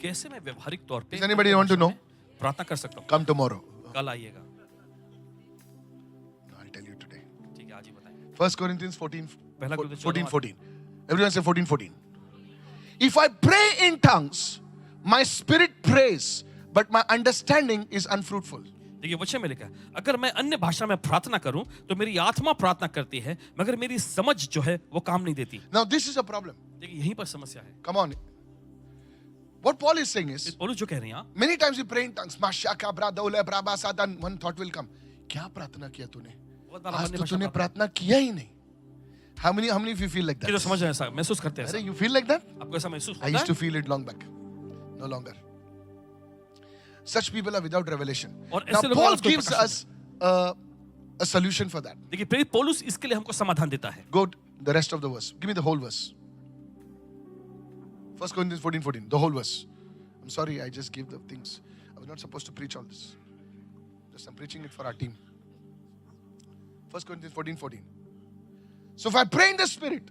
कैसे मैं व्यवहारिक तौर पे Does anybody want to know? प्रार्थना कर सकता हूँ? Come tomorrow. कल आइएगा. No, I'll tell you today. ठीक है, आज ही बताएंगे. 1 Corinthians 14, पहला कुरिन्थियों 14:14. Everyone say 14:14. If I pray in tongues, my spirit prays, but my understanding is unfruitful. देखिए वचन में लिखा है, अगर मैं अन्य भाषा में प्रार्थना करूं तो मेरी आत्मा प्रार्थना करती है मगर मेरी समझ जो है वो काम नहीं देती. Now this is a problem. देखिए यहीं पर समस्या है. Come on. What Paul is saying is, पौलुस जो कह रहे हैं यहाँ, many times we pray in tongues. Mashaka brada ule braba sadan. One thought will come. क्या प्रार्थना किया तूने? बहुत बार आज अन्य तो भाषा तूने प्रार्थना- प्रार्थना किया ही नहीं. How many of you feel like ये तो that? समझ रहे हैं, ऐसा महसूस करते हैं. अरे ऐसा you feel like that? आपको ऐसा महसूस I होता used to है? feel it long back. No longer. Such people are without revelation. और Now ऐसे लोगों Paul को कोई gives प्रकाशन us a solution for that. देखिए प्रेरित पौलुस इसके लिए हमको समाधान देता है. Go to the rest of the verse. Give me the whole verse. 1 Corinthians 14:14. The whole verse. I'm sorry, I just gave the things. I was not supposed to preach all this. Just I'm preaching it for our team. 1 Corinthians 14:14. So if I pray in the Spirit,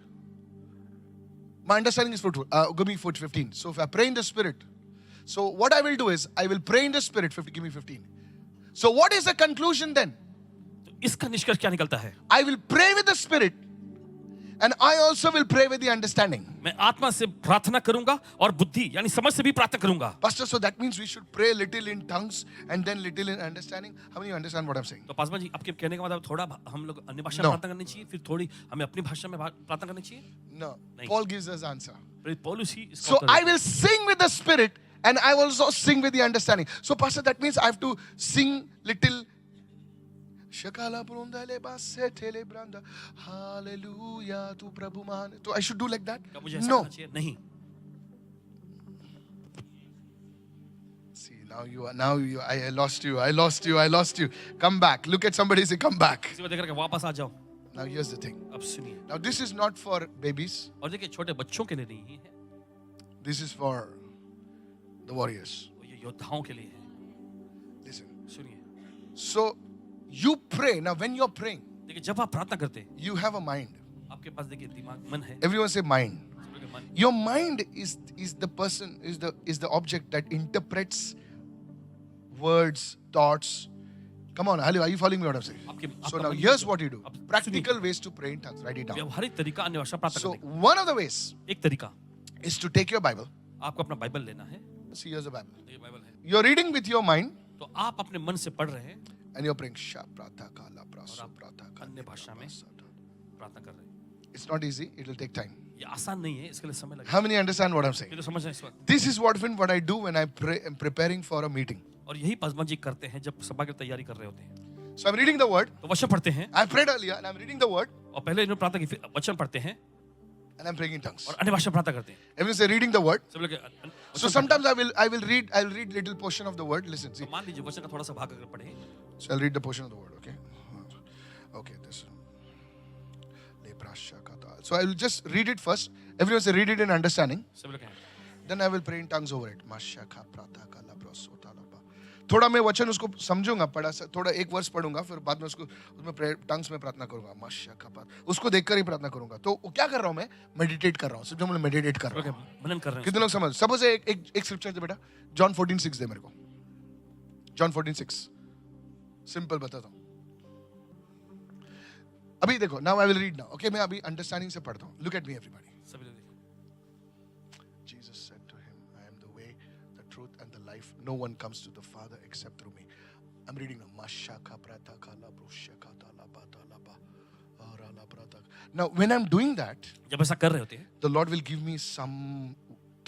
my understanding is fruitful. Give me 15. So if I pray in the Spirit, so what I will do is, I will pray in the Spirit. 50, give me 15. So what is the conclusion then? तो इसका निष्कर्ष क्या निकलता है? I will pray with the Spirit, and I also will pray with the understanding. मैं आत्मा से प्रार्थना करूंगा और बुद्धि यानी समझ से भी प्रार्थना करूंगा. Pastor, so that means we should pray little in tongues and then little in understanding. How many of you understand what I'm saying? तो पासवान जी आपके कहने का मतलब थोड़ा हम लोग अन्य भाषा में No. प्रार्थना करनी चाहिए, फिर थोड़ी हमें अपनी भाषा में प्रार्थना करनी चाहिए. No. नहीं. Paul gives us answer. प्रेरित पौलुस ही इसका So उत्तर I देता will sing with the Spirit and I will also sing with the understanding. So Pastor, that means I have to sing little. Shakala brundale basse tele branda. Hallelujah tu Prabhu mahan. So I should do like that? है. क्या मुझे ऐसा No. करना चाहिए? नहीं. See, I lost you. Come back. Look at somebody, say, come back. किसी को देख करके वापस आ जाओ. Now here's the thing. अब सुनिए. Now this is not for babies. और देखिए छोटे बच्चों के लिए नहीं है, This is for the warriors. ये योद्धाओं के लिए है. Listen. सुनिए. So you pray. Now when you're praying, देखिए जब आप प्रार्थना करते हैं, you have a mind. आपके पास देखिए दिमाग, मन है. Everyone say mind. सभी के मन. Your mind is the person, is the object that interprets words, thoughts. Come on, Ali, are you following me what I'm saying? So now here's what you do. Practical ways to pray in tongues. Write it down. व्यवहारिक तरीका अन्य भाषा प्रार्थना So करने one of the ways का. एक तरीका is to take your Bible. आपको अपना बाइबल लेना है. See, here's the Bible. ये बाइबल है. You're reading with your mind तो आप अपने मन से पढ़ रहे हैं and you're praying. Sha pratha kala praso pratha अन्य kala भाषा में prasata. प्रार्थना कर रहे हैं. It's not easy. It will take time. ये आसान नहीं है, इसके लिए समय लगेगा. How many understand what I'm saying? ये तो समझ रहे हैं इस वक्त. This is what I do when I pray. I'm preparing for a meeting. और यही पासवान जी करते हैं जब सभा की तैयारी कर रहे होते हैं. So I'm reading the word. तो वचन पढ़ते हैं I prayed earlier and I'm reading the word और पहले इन्होंने प्रार्थना की, फिर वचन पढ़ते हैं and I'm praying in tongues. और अन्य भाषा में प्रार्थना करते हैं. Everyone say reading the word. सब लोग So sometimes I'll read little portion of the word. Listen, see. तो मान लीजिए वचन का थोड़ा सा भाग अगर पढ़े. So I'll read the portion of the word, okay? Okay, this. Leprasha kata So I will just read it first. Everyone say read it in understanding. सभी लोग कहें Then I will pray in tongues over it. Mashaka prata kala brosota laba. थोड़ा मैं वचन उसको समझूंगा, पढ़ा थोड़ा एक वर्ष पढ़ूंगा, फिर बाद में उसको उसमें टंग्स में प्रार्थना करूंगा. मशका उसको देखकर ही प्रार्थना करूंगा. तो क्या कर रहा हूं मैं? मेडिटेट कर रहा हूं. समझो, मैं मेडिटेट कर रहा ओके हूं. मनन कर रहे हैं कितने लोग समझ? सपोज एक स्क्रिप्चर दे बेटा. जॉन 14:6 दे मेरे को. जॉन 14:6 सिंपल बताता हूं. अभी देखो, now I will read now. Okay, मैं अभी अंडरस्टैंडिंग से पढ़ता हूं. Look at me everybody. सभी लोग देखिए Jesus said to him, I am the way, the truth, and the life. No one comes to the Father except through me. I'm reading now. Mashaka prata kala brushaka tala bata laba. Arala prata. Now, when I'm doing that, जब ऐसा कर रहे होते हैं the Lord will give me some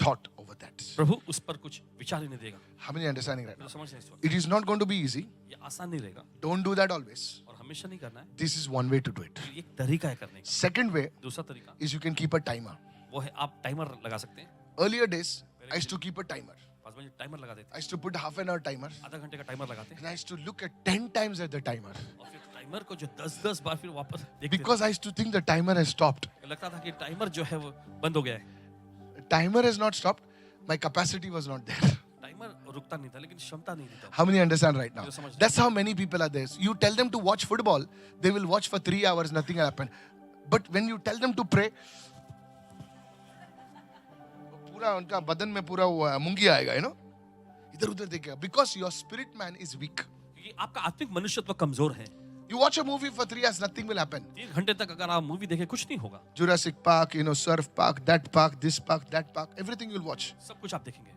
thought over that. प्रभु उस पर कुछ विचार ही नहीं देगा. How many understanding right now? तो समझ नहीं इस वक्त It is not going to be easy. ये आसान नहीं रहेगा Don't do that always. और हमेशा नहीं करना है. This is one way to do it. ये एक तरीका है करने का. Second way दूसरा तरीका is you can keep a timer. वो है आप टाइमर लगा सकते हैं. Earlier days, I used to keep a timer. पास में टाइमर लगा देते I used to put half an hour timer. हैं. आधा घंटे का टाइमर लगाते हैं And I used to look at 10 times at the timer. और फिर टाइमर को जो 10-10 बार फिर वापस देखते Because I used to think the timer has stopped. थे. लगता था कि टाइमर जो है वो बंद हो गया है. Timer has not stopped. My capacity was not there. Timer रुकता नहीं था लेकिन क्षमता नहीं थी. How many understand right now? ये समझ- That's how many people are there. You tell them to watch football, they will watch for 3 hours, nothing will happen. But when you tell them to pray, पूरा उनका बदन में पूरा वो मुंगी आएगा, you know? इधर उधर देखेगा. Because your spirit man is weak. क्योंकि आपका आत्मिक मनुष्यत्व कमजोर है. You watch a movie for 3 hours, nothing will happen. 3 घंटे तक अगर आप मूवी देखें कुछ नहीं होगा. Jurassic Park, you know, Surf Park, that park, this park, that park, everything you'll watch. सब कुछ आप देखेंगे.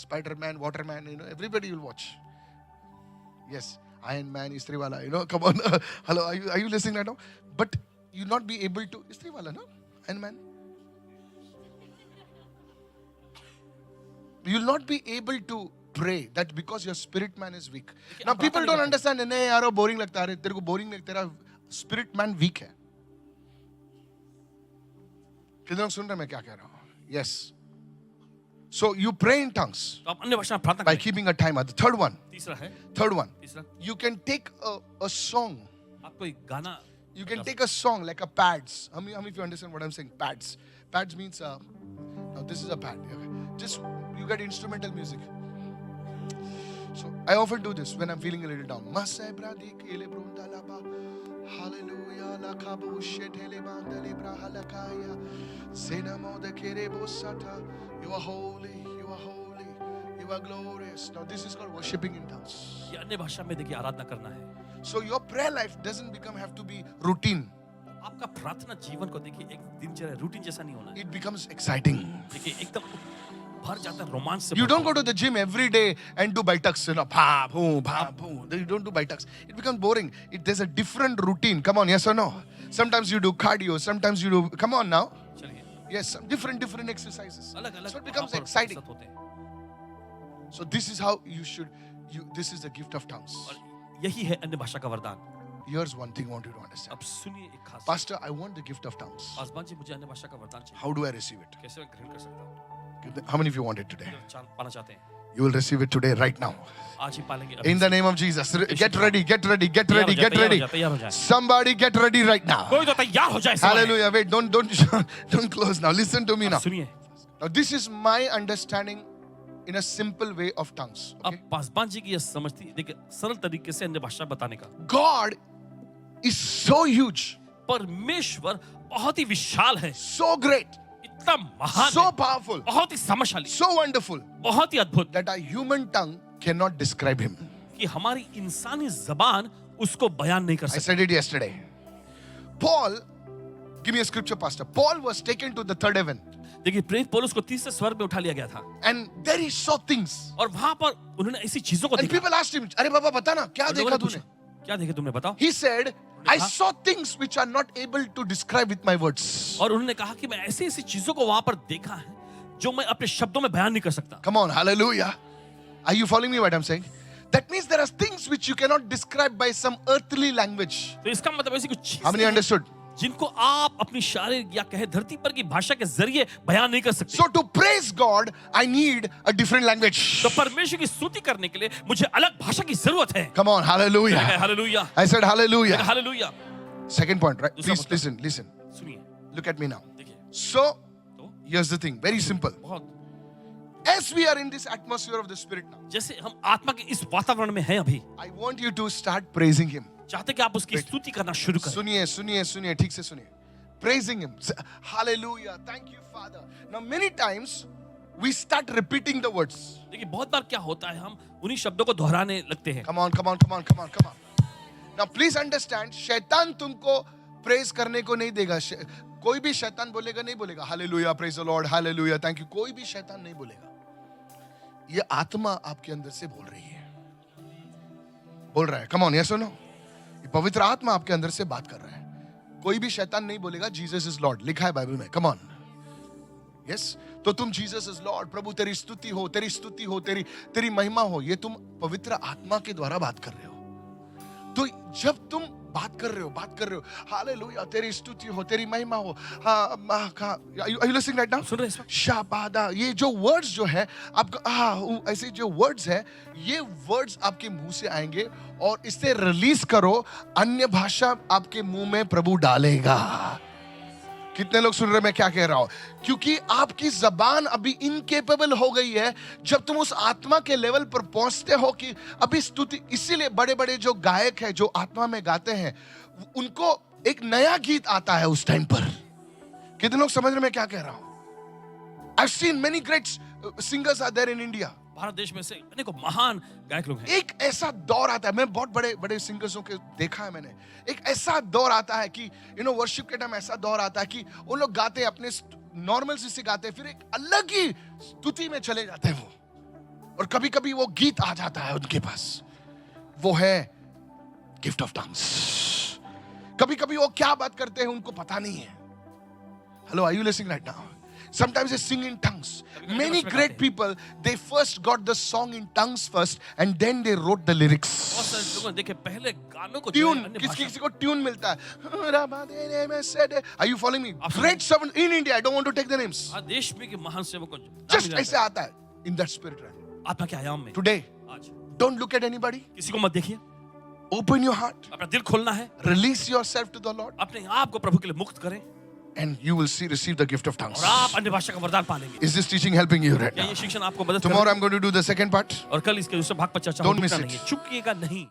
Spider-Man, Waterman, you know, everybody you'll watch. Yes, Iron Man, Istriwala, you know, come on. Hello, are you listening right now? But you'll not be able to, Istriwala, no? Iron Man. You'll not be able to pray that because your spirit man is weak. Now people don't understand, नहीं यार boring लगता है, तेरे को boring लगता है, तेरा spirit man weak है. कितने लोग सुन रहे हैं मैं क्या कह रहा हूँ? Yes. So you pray in tongues तो आप अन्य भाषा में प्रार्थना by करें. keeping a timer. The third one. तीसरा You can take a song. आप कोई गाना You can take a song like a pads. How many of you understand what I'm saying? Pads. Pads means now this is a pad. Okay. Just you get instrumental music. So I often do this when I'm feeling a little down. Hallelujah. You are holy. You are holy. You are glorious. Now this is called worshiping in tongues. ये अन्य भाषा में देखिए आराधना करना है. So your prayer life doesn't have to be routine. आपका प्रार्थना जीवन को देखिए एक दिनचर्या रूटीन जैसा नहीं होना है. It becomes exciting. देखिए एकदम भर जाता है रोमांच से. You don't go to the gym every day and do buttocks, you know, bha, boom, bha, boom. You don't do buttocks. It becomes boring. There's a different routine. Come on, yes or no? Sometimes you do cardio, sometimes you do, come on now. चलिए Yes, some different exercises. अलग-अलग So it becomes वहाँ पर exciting. प्रस्तुत होते हैं. So this is how this is the gift of tongues. और यही है अन्य भाषा का वरदान. Here's one thing I want you to understand. अब सुनिए एक खास. Pastor, I want the gift of tongues. आसमान जी मुझे अन्य भाषा का वरदान चाहिए. How do I receive it? कैसे मैं ग्रहण कर सकता हूँ? How many of you want it today? पाना चाहते हैं. You will receive it today, right now. आज ही पालेंगे. In the name of Jesus. Get ready, get ready, get तैयार हो ready, जाए, get तैयार हो ready. जाए, तैयार हो जाए. Somebody get ready right now. कोई तो तैयार हो जाए. इस समय. Hallelujah. Wait, don't close now. Listen to me अब now. सुनिए. Now this is my understanding in a simple way of tongues. अब Okay? पासवान जी की यह समझती देखिए सरल तरीके से अन्य भाषा बताने का. God is so huge, परमेश्वर बहुत ही विशाल है. so great, इतना महान so है. powerful, बहुत ही समशाली. so wonderful बहुत ही अद्भुत that a human tongue cannot describe him. कि हमारी इंसानी जबान उसको बयान नहीं कर I सकती. said it yesterday. Paul, give me a scripture, Pastor. Paul was taken to the third heaven देखिए प्रेरित पौलुस को तीसरे स्वर्ग में उठा लिया गया था and there he saw things. और वहां पर उन्होंने ऐसी चीजों को And देखा. people asked him, अरे बाबा बता ना क्या और लोगों देखा ने तूने? पूछा, क्या देखे तुमने बताओ. He said, I saw things which are not able to describe with my words. और उन्होंने कहा कि मैं ऐसी ऐसी चीजों को वहां पर देखा है जो मैं अपने शब्दों में बयान नहीं कर सकता. Come on, hallelujah. Are you following me what I'm saying? That means there are things which you cannot describe by some earthly language. तो इसका मतलब ऐसी कुछ How many चीजें हैं understood? जिनको आप अपनी शारीरिक या कहे धरती पर की भाषा के जरिए बयान नहीं कर सकते. So to praise God, I need a different language. तो परमेश्वर की स्तुति करने के लिए मुझे अलग भाषा की जरूरत है. Come on, hallelujah. Hallelujah. I said hallelujah. Hallelujah. Second point, right? दूसरा Please मतलब. listen. सुनिए. Look at me now. देखिए So, तो here's the thing, very simple. बहुत As we are in this atmosphere of the Spirit now, जैसे हम आत्मा के इस वातावरण में हैं अभी, I want you to start praising Him. चाहते कि आप उसकी स्तुति करना शुरू करें. सुनिए सुनिए सुनिए ठीक से सुनिए. Praising Him. Hallelujah. Thank you, Father. Now, many times we start repeating the words. देखिए बहुत बार क्या होता है, हम उन्हीं शब्दों को दोहराने लगते हैं. Come on, come on, come on, come on, come on. Now, please understand, शैतान तुमको praise करने को नहीं देगा. कोई भी शैतान बोलेगा नहीं बोलेगा Hallelujah, praise the Lord, Hallelujah, thank you. कोई भी शैतान नहीं बोलेगा. ये आत्मा आपके अंदर से बोल रही है, बोल रहा है. Come on, yes or no? ये पवित्र आत्मा आपके अंदर से बात कर रहा है. कोई भी शैतान नहीं बोलेगा जीसस इज लॉर्ड. लिखा है बाइबल में. Come on. यस, तो तुम जीसस इज लॉर्ड, प्रभु तेरी स्तुति हो, तेरी स्तुति हो, तेरी महिमा हो, ये तुम पवित्र आत्मा के द्वारा बात कर रहे हो. तो जब तुम बात कर रहे हो हालेलुया, तेरी स्तुति हो, तेरी महिमा हो, are you listening right now? सुन रहे हैं इस वक्त? शाबादा, ये जो वर्ड्स जो है आपका ऐसे जो वर्ड्स है, ये वर्ड्स आपके मुंह से आएंगे और इससे रिलीज करो, अन्य भाषा आपके मुंह में प्रभु डालेगा. कितने लोग सुन रहे हैं मैं क्या कह रहा हूं? क्योंकि आपकी जबान अभी इनकेपेबल हो गई है. जब तुम उस आत्मा के लेवल पर पहुंचते हो कि अभी स्तुति, इसीलिए बड़े बड़े जो गायक हैं जो आत्मा में गाते हैं, उनको एक नया गीत आता है उस टाइम पर. कितने लोग समझ रहे हैं मैं क्या कह रहा हूं? I've seen many great singers are there in India. Bharat देश में से अनेकों महान गायक लोग हैं. एक ऐसा दौर आता है, मैं बहुत बड़े बड़े सिंगर्सों के देखा है मैंने. एक ऐसा दौर आता है कि वर्शिप के टाइम ऐसा दौर आता है कि वो लोग गाते हैं अपने नॉर्मल से गाते हैं, फिर एक अलग ही स्तुति में चले जाते हैं वो. और कभी कभी वो गीत आ जाता है उनके पास, वो है गिफ्ट ऑफ टंग्स. कभी कभी वो क्या बात करते हैं उनको पता नहीं है. Hello, are you listening right now? Sometimes they sing in tongues. Many great people, they first got the song in tongues first and then they wrote the lyrics. बहुत सारे लोगों ने देखे पहले गानों को Tune, अन्य किसी भाषा को ट्यून मिलता है. Are you following me? Great servant in India. I don't want to take the names. में. देश में के महान सेवकों को Just ऐसे आता है in that spirit realm. आत्मा के आयाम में. Today, आज don't look at anybody. किसी को मत देखिए, Open your heart. अपना दिल खोलना है, Release yourself to the Lord, अपने आप को प्रभु के लिए मुक्त करें and you will receive the gift of tongues. और आप अन्य भाषा का वरदान पालेंगे. Is this teaching helping you right क्या now? ये शिक्षण आपको मदद Tomorrow करेगा? I'm going to do the second part. और कल इसके दूसरे भाग पर चर्चा Don't होगी. miss रुकना it. नहीं है, चूकिएगा नहीं.